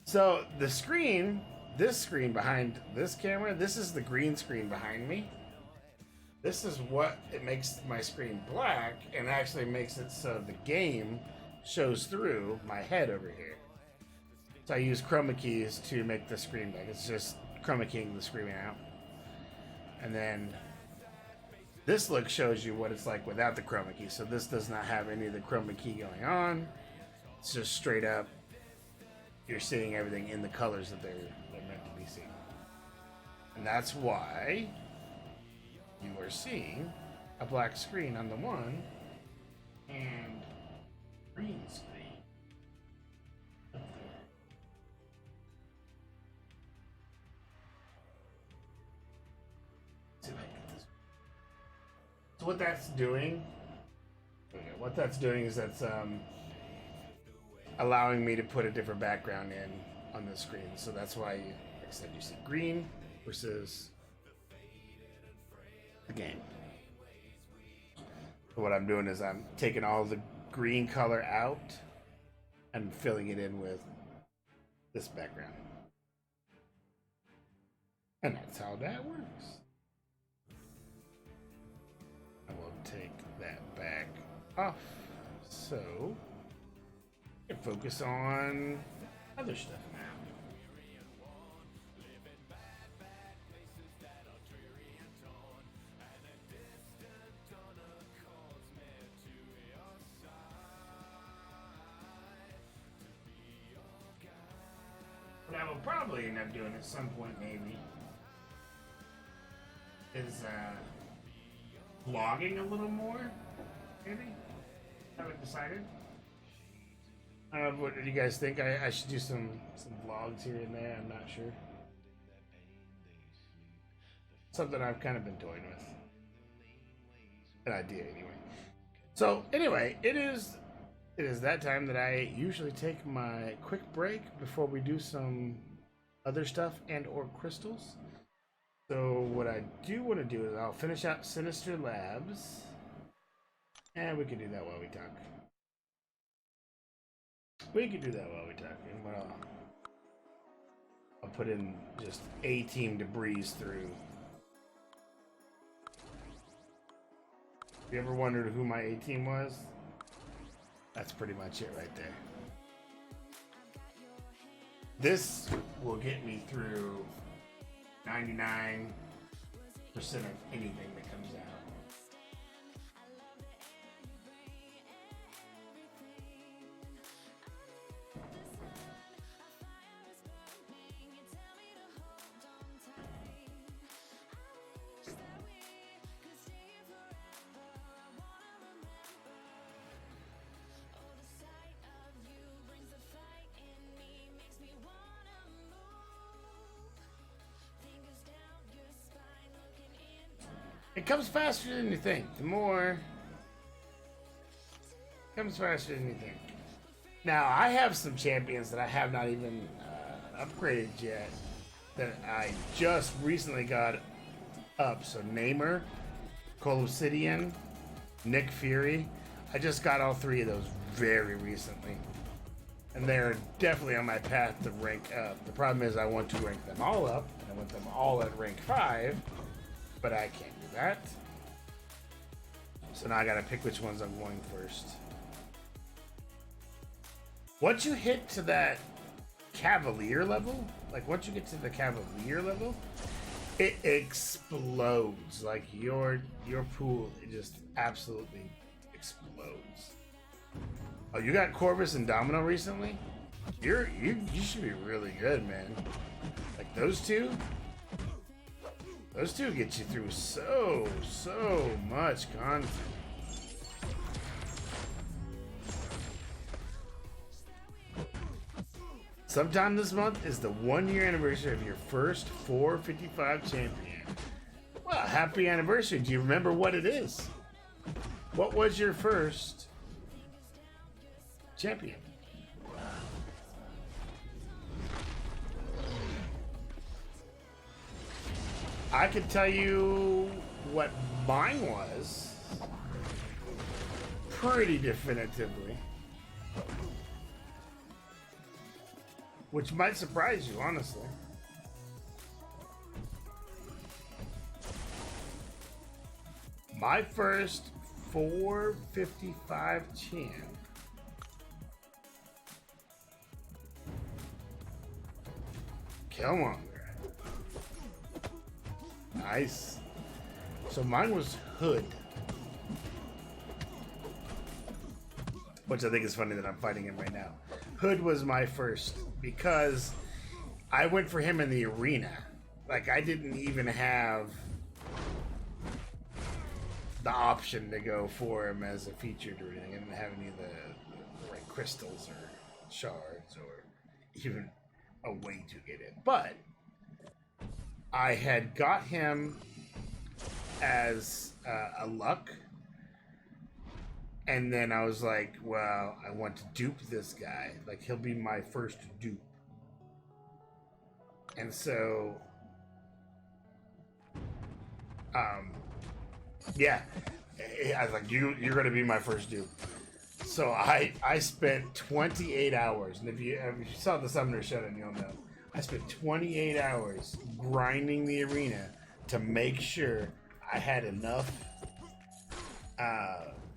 So the screen, this screen behind this camera, this is the green screen behind me. This is what it makes my screen black and actually makes it so the game shows through my head over here. So I use chroma keys to make the screen black. It's just chroma keying the screen out. And then this look shows you what it's like without the chroma key. So this does not have any of the chroma key going on. It's just straight up. You're seeing everything in the colors that they're meant to be seen. And that's why you are seeing a black screen on the one and green screen up there. See if I can get this. So what that's doing is that's allowing me to put a different background in on the screen. So that's why, like I said, you see green versus the game. So what I'm doing is I'm taking all the green color out and filling it in with this background. And that's how that works. I will take that back off. So focus on other stuff now. What I will probably end up doing at some point maybe is vlogging a little more, maybe? Haven't decided. What do you guys think? I should do some vlogs here and there. I'm not sure. Something I've kind of been toying with. An idea, anyway. So, anyway, it is that time that I usually take my quick break before we do some other stuff and or crystals. So, what I do want to do is I'll finish out Sinister Labs. And we can do that while we talk. We can do that while we talk. And I'll put in just a team to breeze through. If you ever wondered who my A team was? That's pretty much it right there. This will get me through 99% of anything that comes out. It comes faster than you think. The more it comes faster than you think. Now I have some champions that I have not even upgraded yet that I just recently got up. So Namer, Cole Obsidian, Nick Fury. I just got all three of those very recently. And they're definitely on my path to rank up. The problem is I want to rank them all up. I want them all at rank 5, but I can't do that. So now I gotta pick which ones I'm going first. Once you hit to that Cavalier level, like once you get to the Cavalier level, it explodes. Like your pool, it just absolutely explodes. Oh, you got Corvus and Domino recently? You should be really good, man. Like those two get you through so much content. Sometime this month is the 1-year anniversary of your first 455 champion. Well, happy anniversary. Do you remember what it is? What was your first champion? I could tell you what mine was pretty definitively, which might surprise you, honestly. My first 455 champ come on. Nice. So mine was Hood, which I think is funny that I'm fighting him right now. Hood was my first because I went for him in the arena. Like I didn't even have the option to go for him as a featured or anything. I didn't have any of the right crystals or shards or even a way to get it. But I had got him as a luck, and then I was like, well, I want to dupe this guy. Like, he'll be my first dupe. And so, yeah, I was like, you're going to be my first dupe. So I spent 28 hours, and if you saw the Summoner Showdown, you'll know. I spent 28 hours grinding the arena to make sure I had enough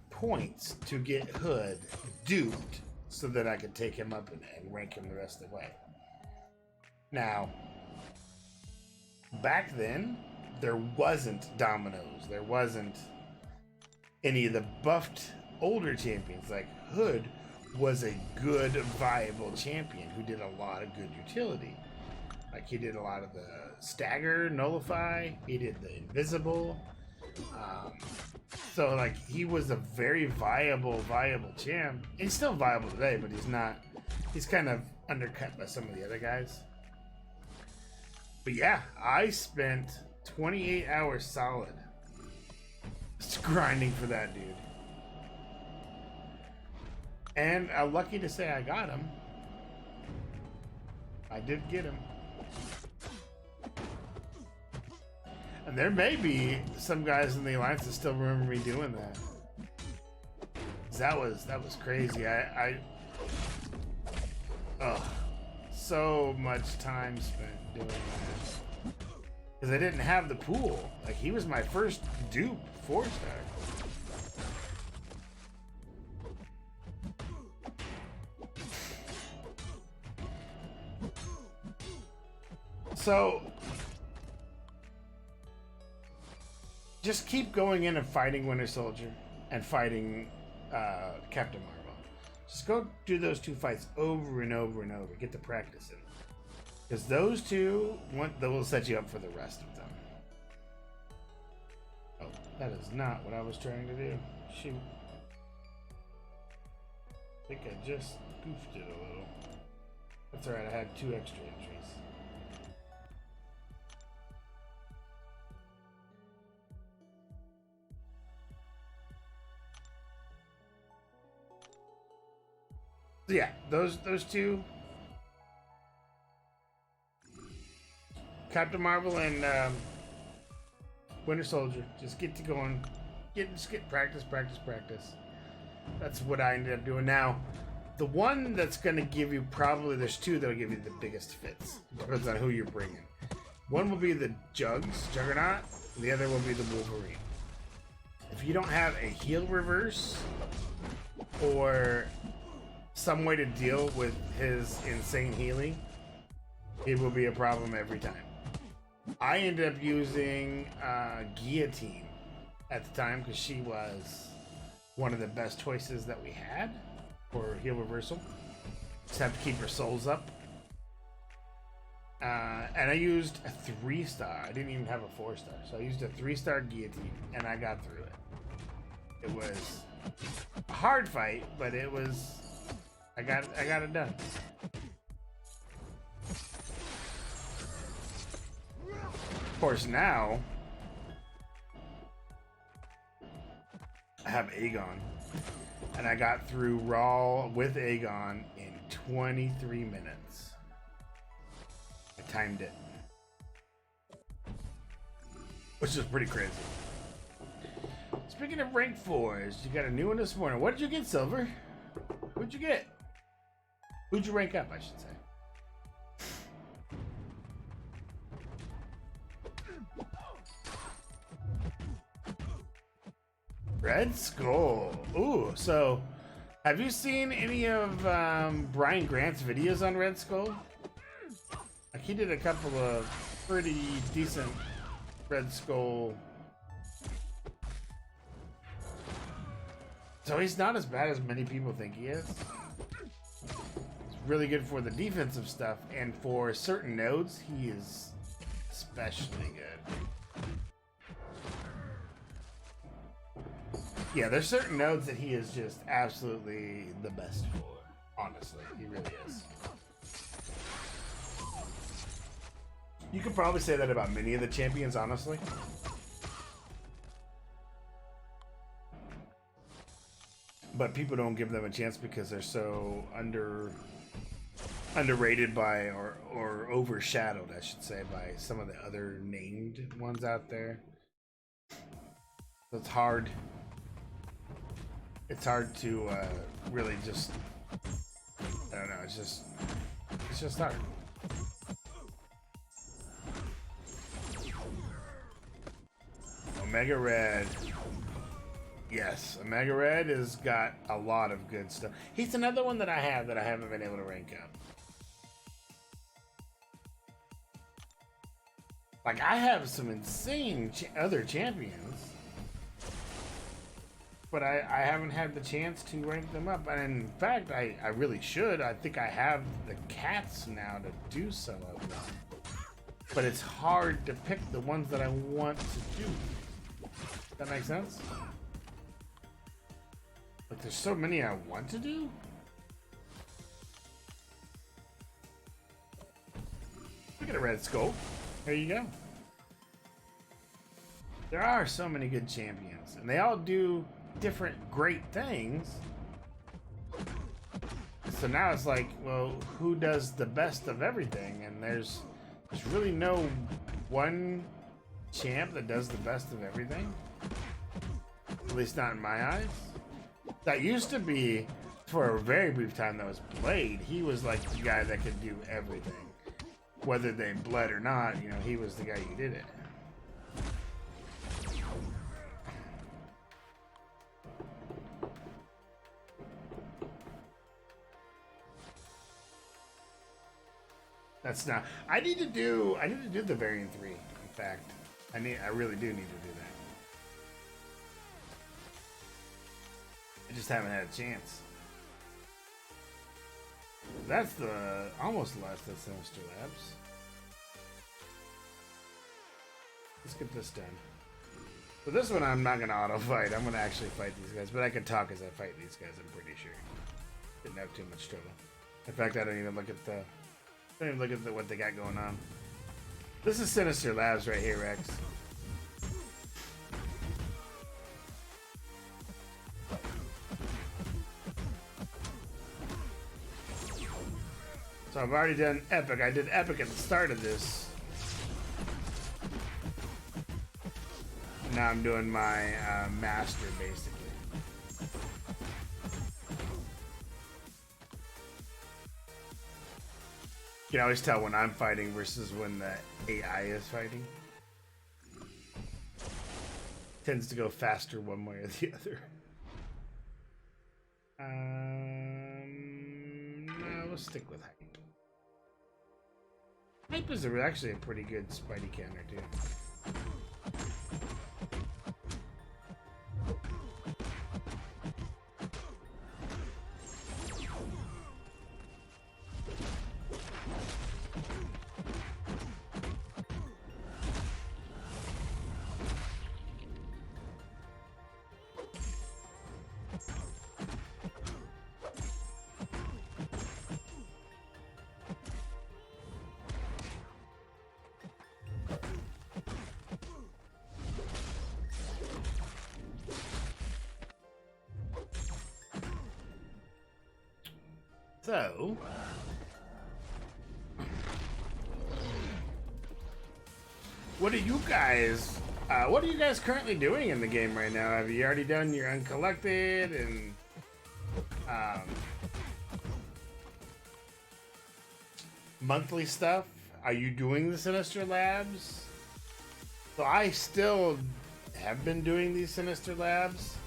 points to get Hood duped so that I could take him up and rank him the rest of the way. Now, back then, there wasn't Dominoes. There wasn't any of the buffed older champions. Like Hood was a good, viable champion who did a lot of good utility. Like he did a lot of the stagger, nullify. He did the invisible. So like he was a very viable champ. He's still viable today, but he's not. He's kind of undercut by some of the other guys. But yeah, I spent 28 hours solid just grinding for that dude. And I'm lucky to say I got him. I did get him. And there may be some guys in the Alliance that still remember me doing that. That was crazy. So much time spent doing that. Because I didn't have the pool. Like, he was my first dupe 4-star. So, just keep going in and fighting Winter Soldier and fighting Captain Marvel. Just go do those two fights over and over and over. Get the practice in. Because those two, they will set you up for the rest of them. Oh, that is not what I was trying to do. Shoot. I think I just goofed it a little. That's alright, I had 2 extra entries. So yeah, those two, Captain Marvel and Winter Soldier, just get to going, just get practice. That's what I ended up doing. Now, the one that's gonna give you probably, there's two that'll give you the biggest fits. Depends on who you're bringing. One will be the Juggernaut, and the other will be the Wolverine. If you don't have a heal reverse or some way to deal with his insane healing, it will be a problem every time. I ended up using Guillotine at the time because she was one of the best choices that we had for heal reversal. Just have to keep her souls up. And I used a 3-star. I didn't even have a 4-star, so I used a 3-star Guillotine, and I got through it. It was a hard fight, but it was. I got it done. Of course, now I have Aegon, and I got through Raw with Aegon in 23 minutes. I timed it, which is pretty crazy. Speaking of rank 4s, you got a new one this morning. What did you get, Silver? What'd you get? Who'd you rank up, I should say? Red Skull. Ooh, so have you seen any of Brian Grant's videos on Red Skull? Like, he did a couple of pretty decent Red Skull. So he's not as bad as many people think he is. He's really good for the defensive stuff, and for certain nodes, he is especially good. Yeah, there's certain nodes that he is just absolutely the best for. Honestly, he really is. You could probably say that about many of the champions, honestly. But people don't give them a chance because they're so underrated by, or overshadowed, I should say, by some of the other named ones out there. So it's hard. It's hard to really just. I don't know. It's just hard. Omega Red. Yes, Omega Red has got a lot of good stuff. He's another one that I have that I haven't been able to rank up. Like, I have some insane other champions, but I haven't had the chance to rank them up. And in fact, I really should. I think I have the cats now to do some of them. But it's hard to pick the ones that I want to do. Does that make sense? Like, there's so many I want to do. Look at a Red Skull. There you go. There are so many good champions, and they all do different great things. So now it's like, well, who does the best of everything? And there's really no one champ that does the best of everything. At least not in my eyes. That used to be, for a very brief time that was Blade, he was like the guy that could do everything. Whether they bled or not, you know, he was the guy who did it. That's not. I need to do the variant 3. In fact, I really do need to do that. I just haven't had a chance. That's the almost last of Sinister Labs. Let's get this done. For this one, I'm not gonna auto fight. I'm gonna actually fight these guys, but I can talk as I fight these guys. I'm pretty sure. Didn't have too much trouble. In fact, I don't even look at what they got going on. This is Sinister Labs right here, Rex. So I've already done epic. I did epic at the start of this. Now I'm doing my master, basically. You can always tell when I'm fighting versus when the AI is fighting. Tends to go faster one way or the other. No, we'll stick with hype. Hype is actually a pretty good Spidey counter too. So, what are you guys currently doing in the game right now? Have you already done your uncollected and monthly stuff? Are you doing the Sinister Labs? So I still have been doing these Sinister Labs.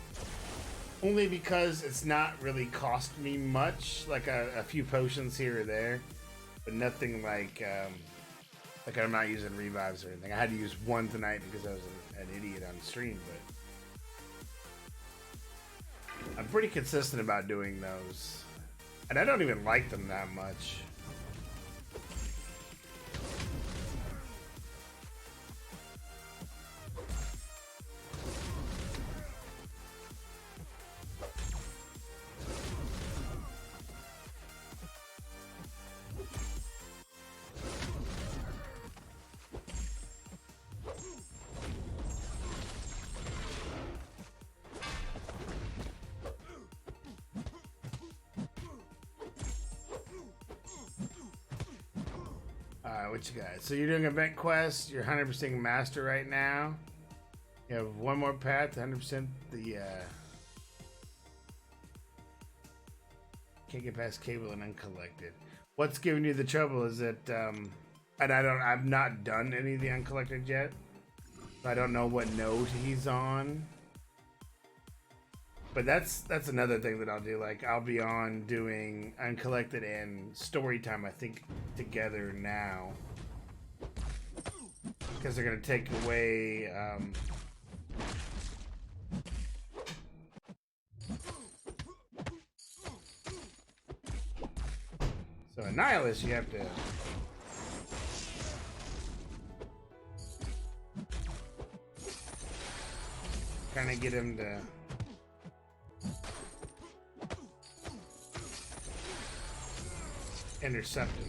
Only because it's not really cost me much, like a few potions here or there, but nothing like I'm not using revives or anything. I had to use one tonight because I was an idiot on stream, but I'm pretty consistent about doing those, and I don't even like them that much. What you got? So you're doing event quest. You're 100% master right now. You have one more path. 100% the can't get past cable and uncollected. What's giving you the trouble? Is it and I've not done any of the uncollected yet. So I don't know what node he's on. But that's another thing that I'll do. Like I'll be on doing uncollected and story time, I think, together now, because they're gonna take away. So a nihilist, you have to. Kind of get him to. Intercepted.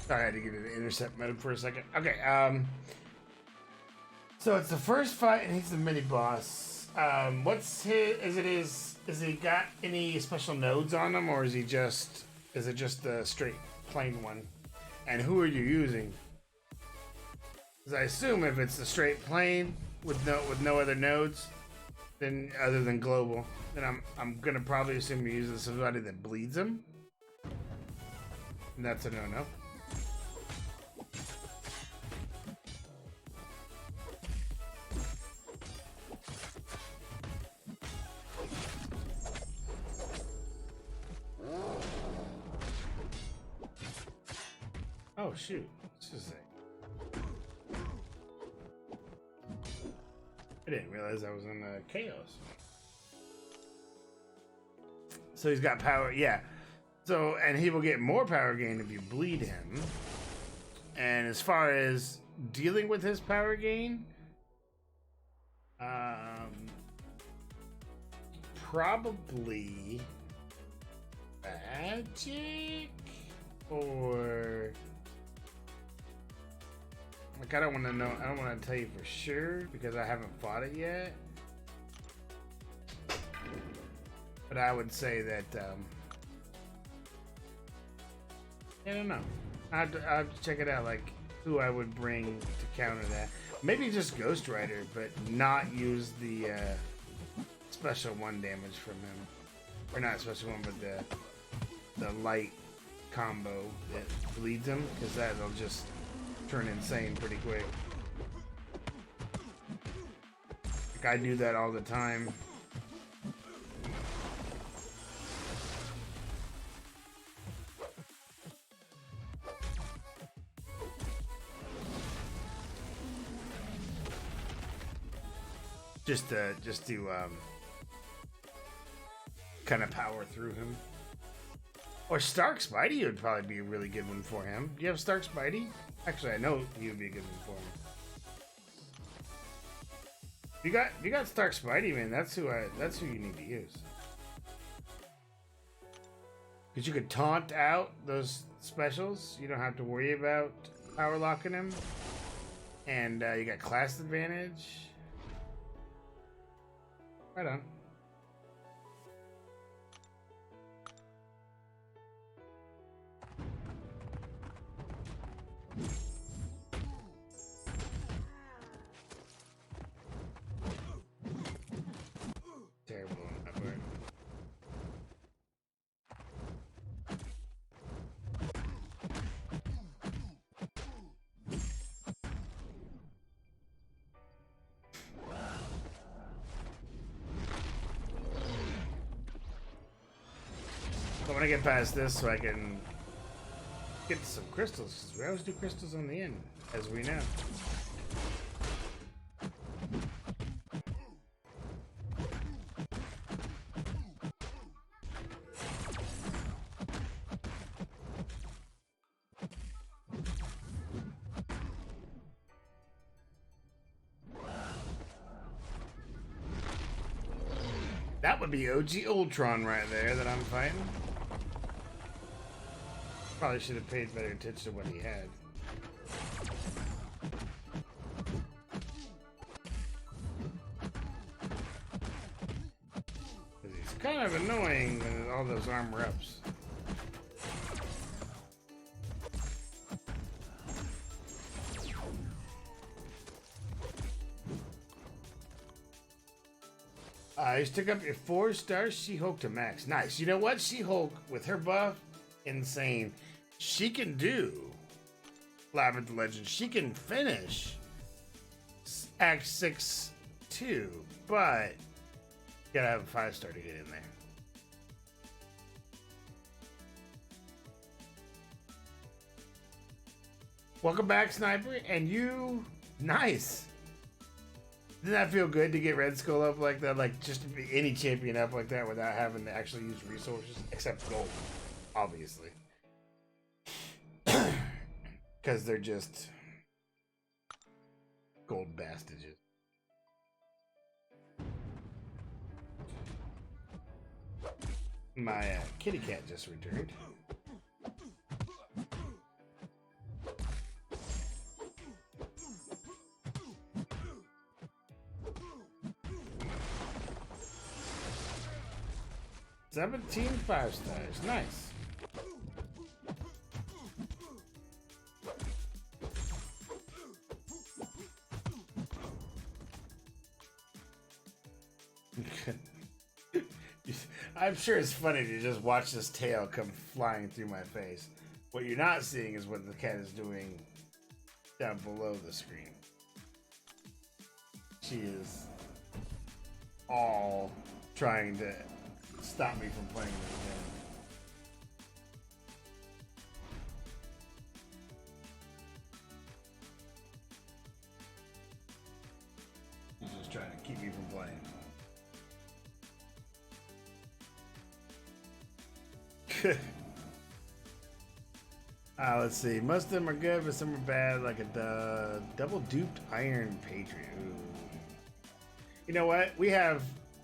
Sorry, I had to get into intercept mode for a second. Okay, so it's the first fight, and he's the mini boss. What's his? Is he got any special nodes on him, or is it just the straight plain one? And who are you using? Because I assume if it's the straight plain with no other nodes, then other than global, then I'm gonna probably assume you're using somebody that bleeds him. And that's a no-no. Oh shoot, let's just say. I didn't realize I was in chaos. So he's got power, yeah. So, and he will get more power gain if you bleed him. And as far as dealing with his power gain, Probably magic or like I don't want to know. I don't want to tell you for sure because I haven't fought it yet. But I would say that I don't know. I have to check it out. Like who I would bring to counter that. Maybe just Ghost Rider, but not use the special 1 damage from him. Or not special 1, but the light combo that bleeds him, because that'll just turn insane pretty quick. Like I do that all the time. Just to kind of power through him. Or Stark Spidey would probably be a really good one for him. Do you have Stark Spidey? Actually, I know he would be a good one for him. If you got Stark Spidey, man, that's who you need to use. Because you could taunt out those specials. You don't have to worry about power locking him. And you got class advantage. Right on. Terrible on that part. I want to get past this so I can get some crystals, because we always do crystals on the end, as we know. That would be OG Ultron right there that I'm fighting. Probably should have paid better attention to what he had. Because he's kind of annoying with all those armor ups. You took up your 4-star She-Hulk to max. Nice. You know what? She-Hulk, with her buff, insane. She can do Labyrinth the Legend. She can finish Act 6 too, but you gotta have a 5-star to get in there. Welcome back, Sniper, and you, nice. Didn't that feel good to get Red Skull up like that? Like just to be any champion up like that without having to actually use resources, except gold, obviously. Because they're just gold bastages. My kitty cat just returned. $17 5-stars, nice. I'm sure it's funny to just watch this tail come flying through my face. What you're not seeing is what the cat is doing down below the screen. She is all trying to stop me from playing this game. She's just trying to keep me from playing. Let's see. Most of them are good, but some are bad. Like a double duped Iron Patriot. Ooh. You know what? We have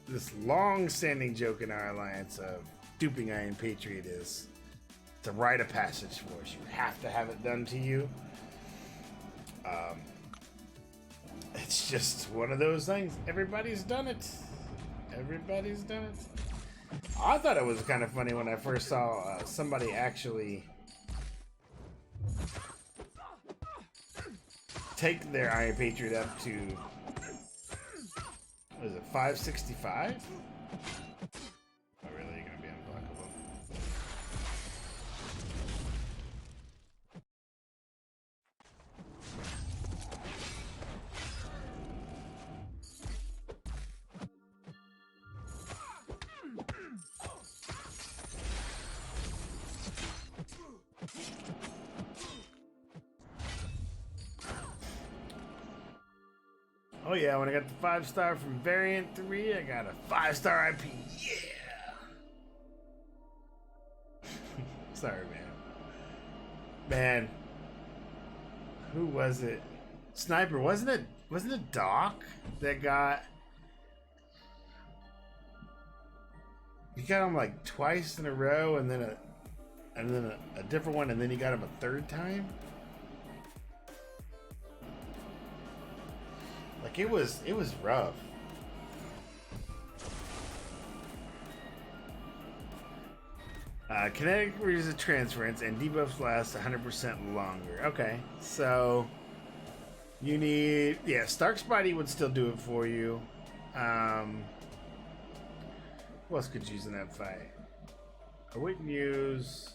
this long-standing joke in our alliance of duping Iron Patriot is it's a rite of passage for us. You have to have it done to you. It's just one of those things. Everybody's done it. Everybody's done it. I thought it was kind of funny when I first saw somebody actually take their Iron Patriot up to, what is it, 565? Oh, really? You're gonna be unblockable? Oh yeah, when I got the 5-star from Variant 3, I got a 5-star IP. Yeah! Sorry, man. Man. Who was it? Sniper, wasn't it Doc that got... He got him like twice in a row and then a different one and then he got him a third time? Like it was rough. Kinetic resist transference and debuffs last 100% longer. Okay, so you need, yeah, Stark Spidey would still do it for you. Who else could you use in that fight? I wouldn't use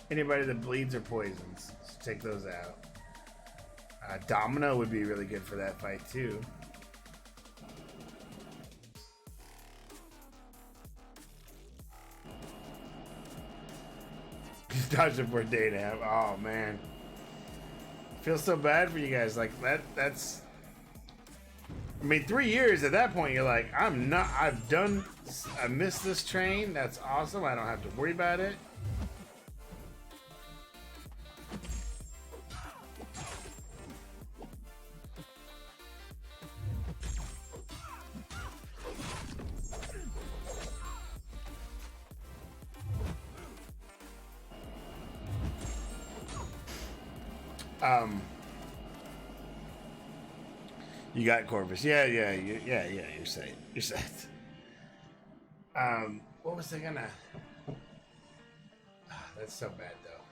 anybody that bleeds or poisons. So take those out. Domino would be really good for that fight too. He's dodging for data. Oh man, feels so bad for you guys. Like that's. I mean, 3 years at that point, you're like, I missed this train. That's awesome. I don't have to worry about it. You got Corvus. Yeah, you're safe. You're safe. What was I gonna... that's so bad, though.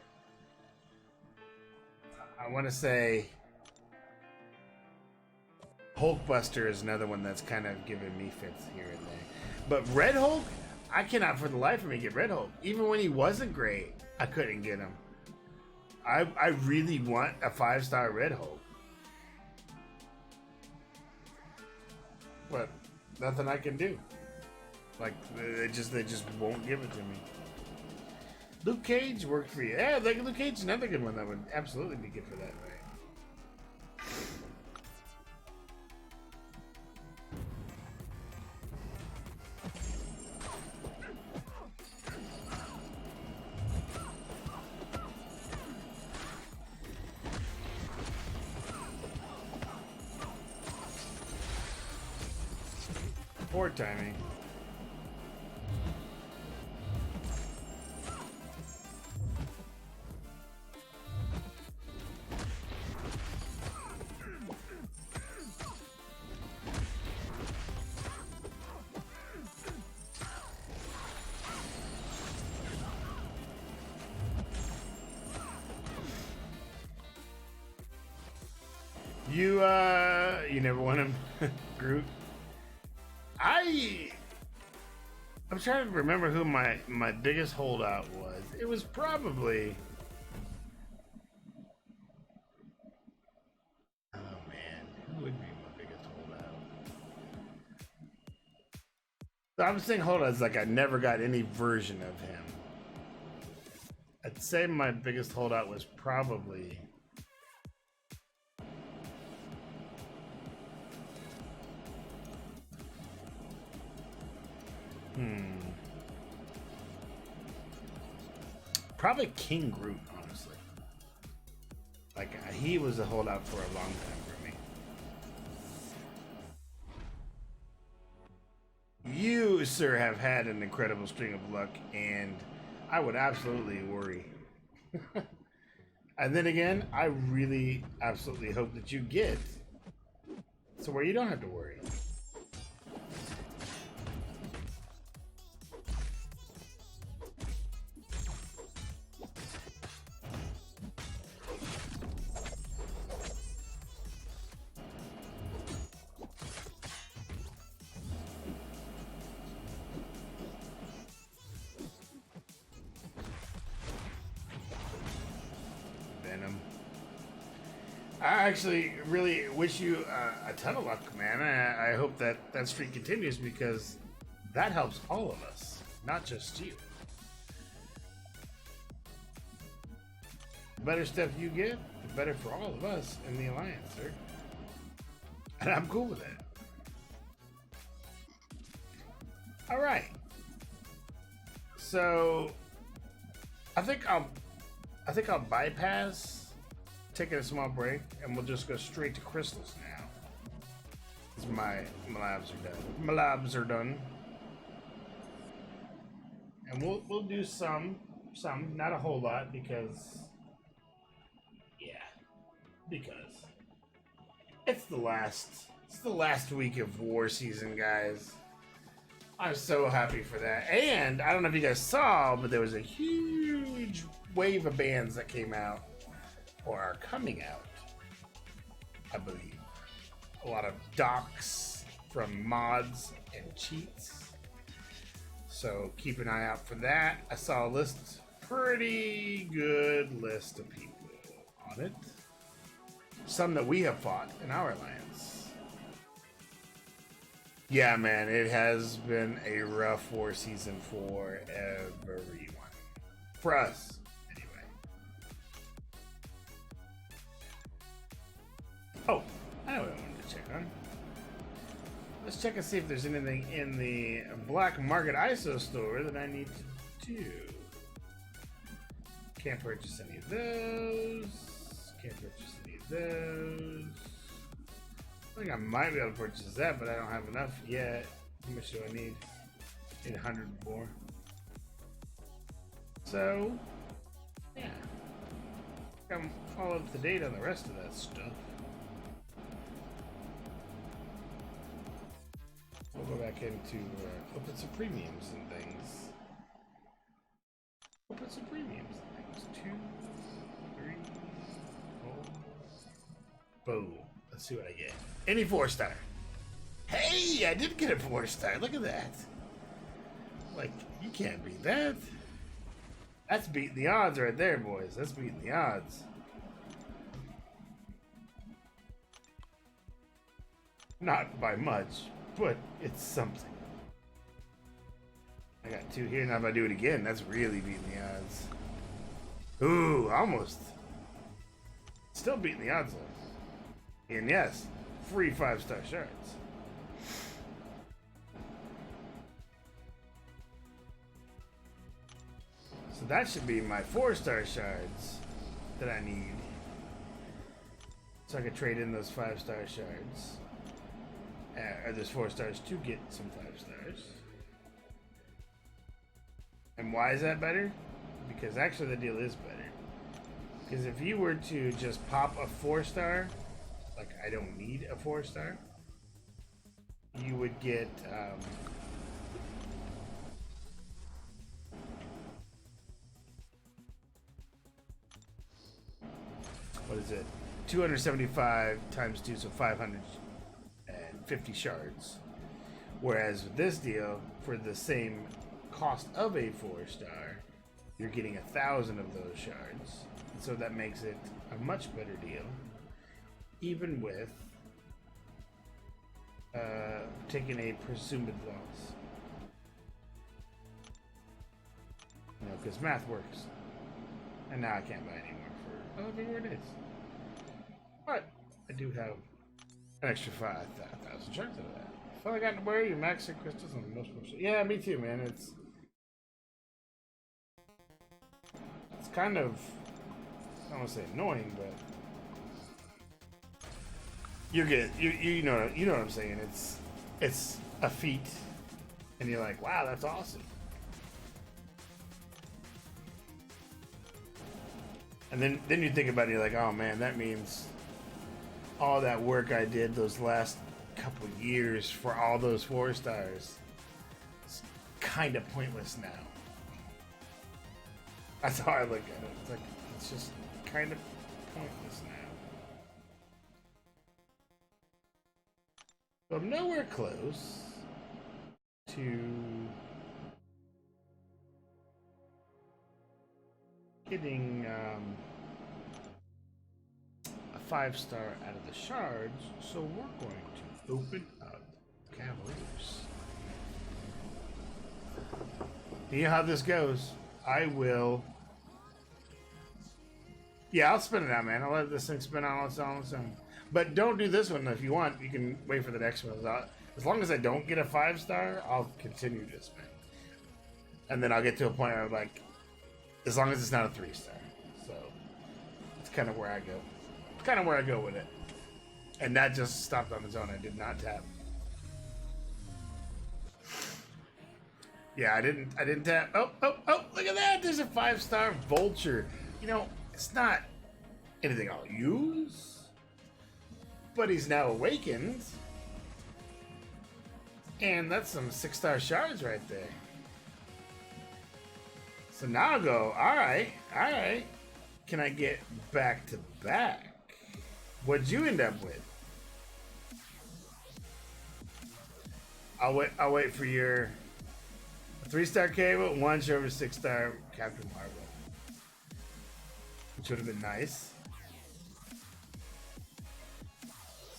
I want to say... Hulkbuster is another one that's kind of giving me fits here and there. But Red Hulk? I cannot for the life of me get Red Hulk. Even when he wasn't great, I couldn't get him. I really want a 5-star Red Hulk. But nothing I can do. Like they just won't give it to me. Luke Cage worked for you. Yeah, like Luke Cage is another good one that would absolutely be good for that, right? Poor timing. You never want him, Groot. I'm trying to remember who my biggest holdout was. It was probably... Oh man, who would be my biggest holdout? So I'm saying holdouts like I never got any version of him. I'd say my biggest holdout was probably... Probably King Groot, honestly. Like, he was a holdout for a long time for me. You, sir, have had an incredible string of luck, and I would absolutely worry. And then again, I really absolutely hope that you get so where you don't have to worry. I actually really wish you a ton of luck, man. I hope that that streak continues because that helps all of us, not just you. The better stuff you get, the better for all of us in the Alliance, sir. And I'm cool with that. All right. So I think I'll bypass taking a small break, and we'll just go straight to crystals now. Because my labs are done. My labs are done. And we'll do some, not a whole lot, because it's the last week of war season, guys. I'm so happy for that. And I don't know if you guys saw, but there was a huge wave of bands that came out or are coming out, I believe. A lot of docs from mods and cheats. So keep an eye out for that. I saw a pretty good list of people on it. Some that we have fought in our alliance. Yeah, man, it has been a rough war season for everyone. For us. Oh, I know what I wanted to check on. Let's check and see if there's anything in the black market ISO store that I need to do. Can't purchase any of those. Can't purchase any of those. I think I might be able to purchase that, but I don't have enough yet. How much do I need? Need 100 more. So, yeah. I'm all up to date on the rest of that stuff. We'll go back into open some premiums and things. Open some premiums and things. 2, 3, 4. Boom. Let's see what I get. Any 4-star. Hey, I did get a 4-star. Look at that. Like, you can't beat that. That's beating the odds right there, boys. That's beating the odds. Not by much, but it's something. I got 2 here. Now if I do it again, that's really beating the odds. Ooh, almost. Still beating the odds though. And yes, free 5-star shards. So that should be my 4-star shards that I need. So I could trade in those 5-star shards. Or those 4 stars to get some 5 stars. And why is that better? Because actually the deal is better. Because if you were to just pop a 4-star, like I don't need a 4-star, you would get what is it? 275 times 2, so 550 shards. Whereas with this deal, for the same cost of a 4-star, you're getting 1,000 of those shards. So that makes it a much better deal, even with taking a presumed loss. You know, because math works. And now I can't buy anymore for however more it is. But I do have an extra 5,000 shards out of that. So I got to wear your max crystals on most of. Yeah, me too, man. It's kind of, I don't want to say annoying, but you know what I'm saying. It's a feat And you're like, wow, that's awesome. And then you think about it, you're like, oh man, that means all that work I did those last couple years for all those 4 stars is kind of pointless now. That's how I look at it. It's like, it's just kind of pointless now. So I'm nowhere close to getting a 5-star out of the shards, so we're going to open up Cavaliers. You know how this goes. I will. Yeah, I'll spin it out, man. I'll let this thing spin out on its own. But don't do this one if you want. You can wait for the next one. As long as I don't get a 5-star, I'll continue to spin. And then I'll get to a point where I'm like, as long as it's not a 3-star. So that's kind of where I go. It's kind of where I go with it. And that just stopped on its own. I did not tap. Yeah, I didn't tap. Oh, look at that. There's a 5-star vulture. You know, it's not anything I'll use, but he's now awakened. And that's some 6-star shards right there. So now I'll go, all right. Can I get back to back? What'd you end up with? I'll wait for your 3-star cable, 1 show over 6-star Captain Marvel. Which would have been nice.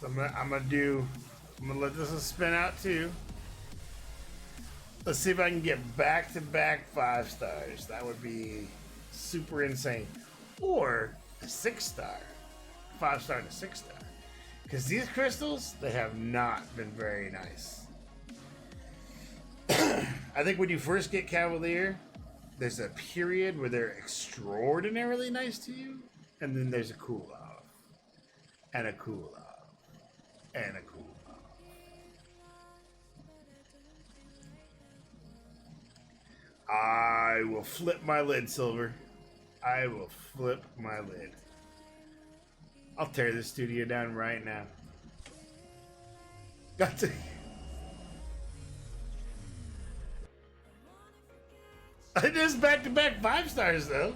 So I'm gonna let this one spin out too. Let's see if I can get back-to-back 5-stars. That would be super insane. Or a 6-star. 5-star and a 6-star. Because these crystals, they have not been very nice. I think when you first get Cavalier, there's a period where they're extraordinarily nice to you, and then there's a cool off, and a cool off, and a cool off. I will flip my lid, Silver. I will flip my lid. I'll tear this studio down right now. Got to. It is back-to-back 5-stars, though.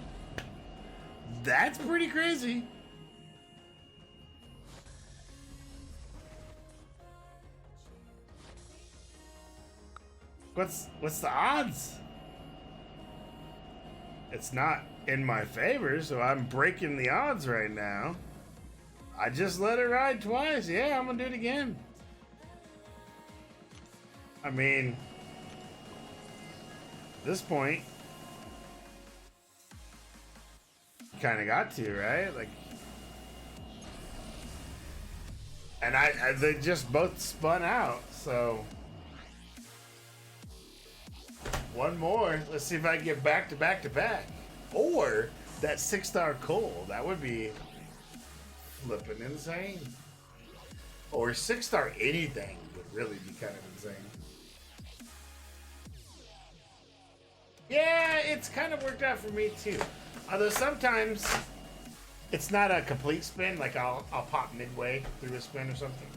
That's pretty crazy. What's the odds? It's not in my favor, so I'm breaking the odds right now. I just let it ride twice. Yeah, I'm gonna do it again. I mean, at this point, you kind of got to, right? Like, and they just both spun out. So one more. Let's see if I can get back to back to back, or that 6-star Cole. That would be flipping insane. Or 6-star anything would really be kind of insane. Yeah, it's kind of worked out for me too. Although sometimes it's not a complete spin. Like I'll pop midway through a spin or something.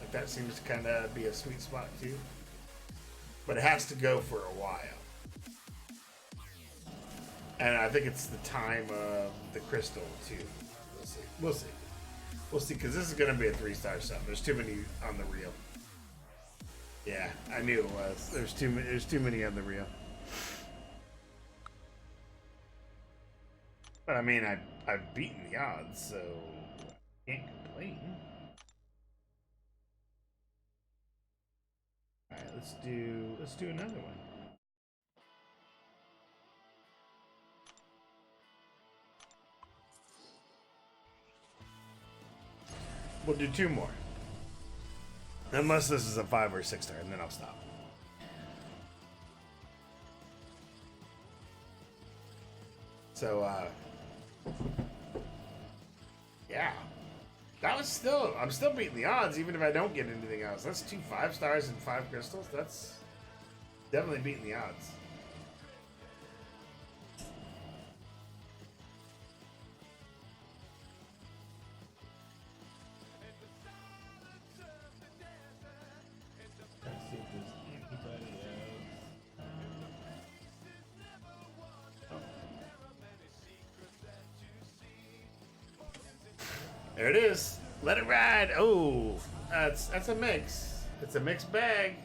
Like that seems to kind of be a sweet spot too. But it has to go for a while. And I think it's the time of the crystal too. We'll see, because this is going to be a 3-star sub. There's too many on the reel. Yeah, I knew it was. There's too many on the reel. But I mean, I've beaten the odds, so I can't complain. All right, let's do another one. We'll do 2 more. Unless this is a 5 or 6-star, and then I'll stop. So, yeah. That was still, I'm still beating the odds, even if I don't get anything else. That's 2 5-stars and 5 crystals. Definitely beating the odds. Trying to see if there's anybody else. There it is. Let it ride. Oh, that's a mix. It's a mixed bag.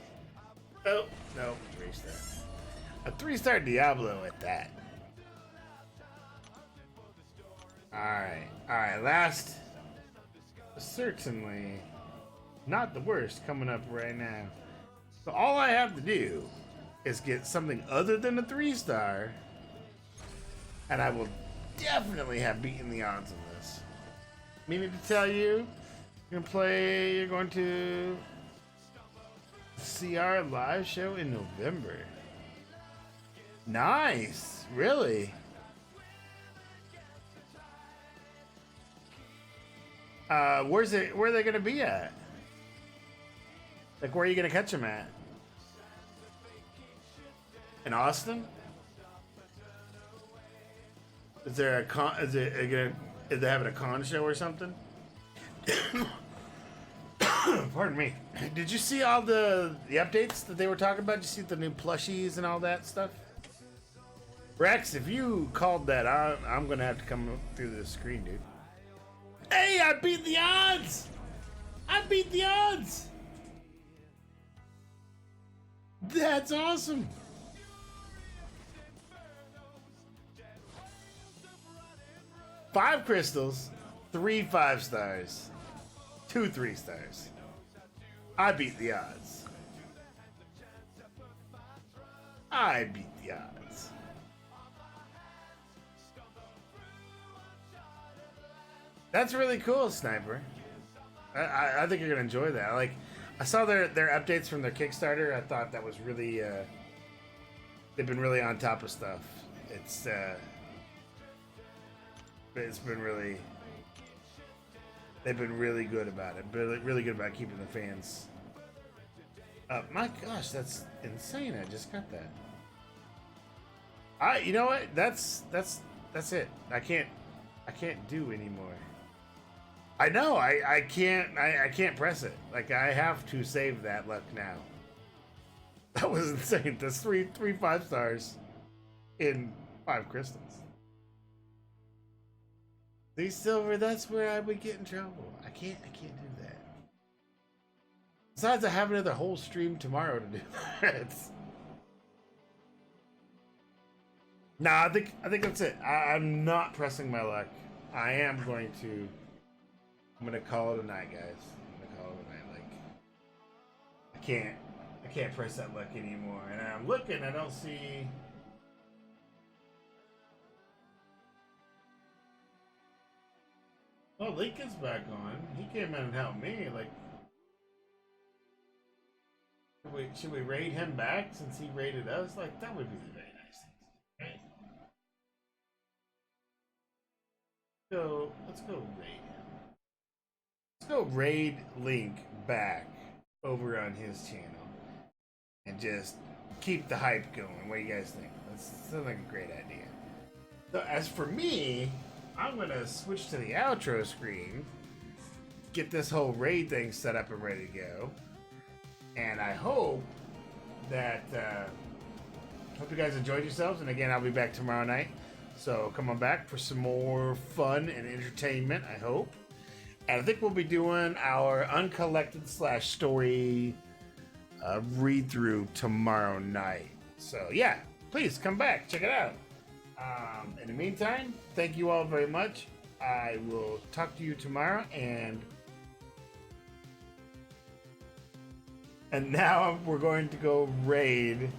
Oh no, erase that. A 3-star Diablo at that. All right. Last, certainly not the worst coming up right now. So all I have to do is get something other than a 3-star, and I will definitely have beaten the odds of this. Meaning to tell you, you're going to see our live show in November. Nice, really? Where are they gonna be at? Like, where are you gonna catch them at? In Austin? Is there a con? Is they having a con show or something? Pardon me. Did you see all the updates that they were talking about? Did you see the new plushies and all that stuff? Rex, if you called that, I'm gonna have to come through the screen, dude. Hey, I beat the odds! I beat the odds! That's awesome! Five crystals, 3 5-stars, 2 3-stars. I beat the odds. I beat the odds. That's really cool, Sniper. I think you're gonna enjoy that. Like, I saw their updates from their Kickstarter. I thought that was really they've been really on top of stuff. It's been really, they've been really good about it. Really good about keeping the fans up. My gosh, that's insane! I just got that. You know what? That's it. I can't do anymore. I know. I can't press it. Like, I have to save that luck now. That was insane. That's three 5-stars in 5 crystals. See, Silver, that's where I would get in trouble. I can't do that. Besides, I have another whole stream tomorrow to do that. Nah, I think that's it. I'm not pressing my luck. I'm gonna call it a night, guys. I'm gonna call it a night. Like, I can't press that luck anymore. And I'm looking, I don't see. Oh, Lincoln's back on. He came in and helped me. Like, should we raid him back since he raided us? Like, that would be the very nice thing. Right? So let's go raid him. Let's go raid Link back over on his channel and just keep the hype going. What do you guys think? That sounds like a great idea. So as for me, I'm gonna switch to the outro screen, get this whole raid thing set up and ready to go, and I hope that hope you guys enjoyed yourselves. And again, I'll be back tomorrow night, so come on back for some more fun and entertainment, I hope. And I think we'll be doing our uncollected / story read through tomorrow night. So yeah, please come back, check it out. In the meantime, thank you all very much. I will talk to you tomorrow, and now we're going to go raid.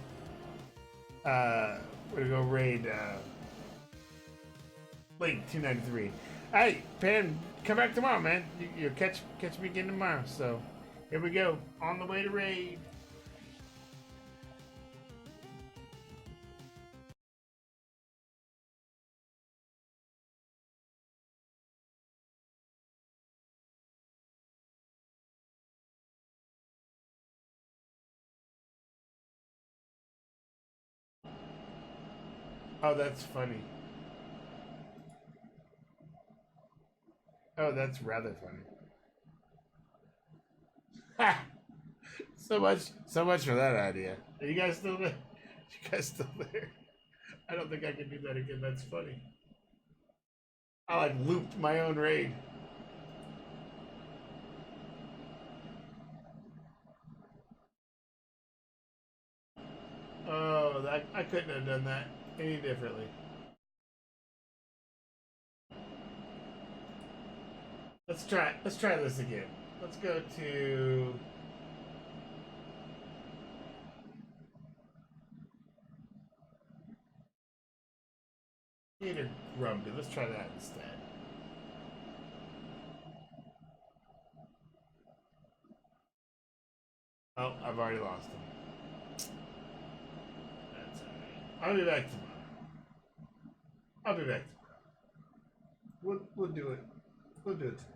Link 293. Hey, Pan, come back tomorrow, man. You'll catch me again tomorrow. So here we go, on the way to raid. Oh, that's funny. Oh, that's rather funny. Ha! So much for that idea. Are you guys still there? You guys still there? I don't think I can do that again. That's funny. I like looped my own raid. Oh, I couldn't have done that any differently. Let's try this again. Let's go to Peter Grumpy. Let's try that instead. Oh, I've already lost him. That's alright. I'll be back tomorrow. I'll be back tomorrow. We'll do it. We'll do it tomorrow.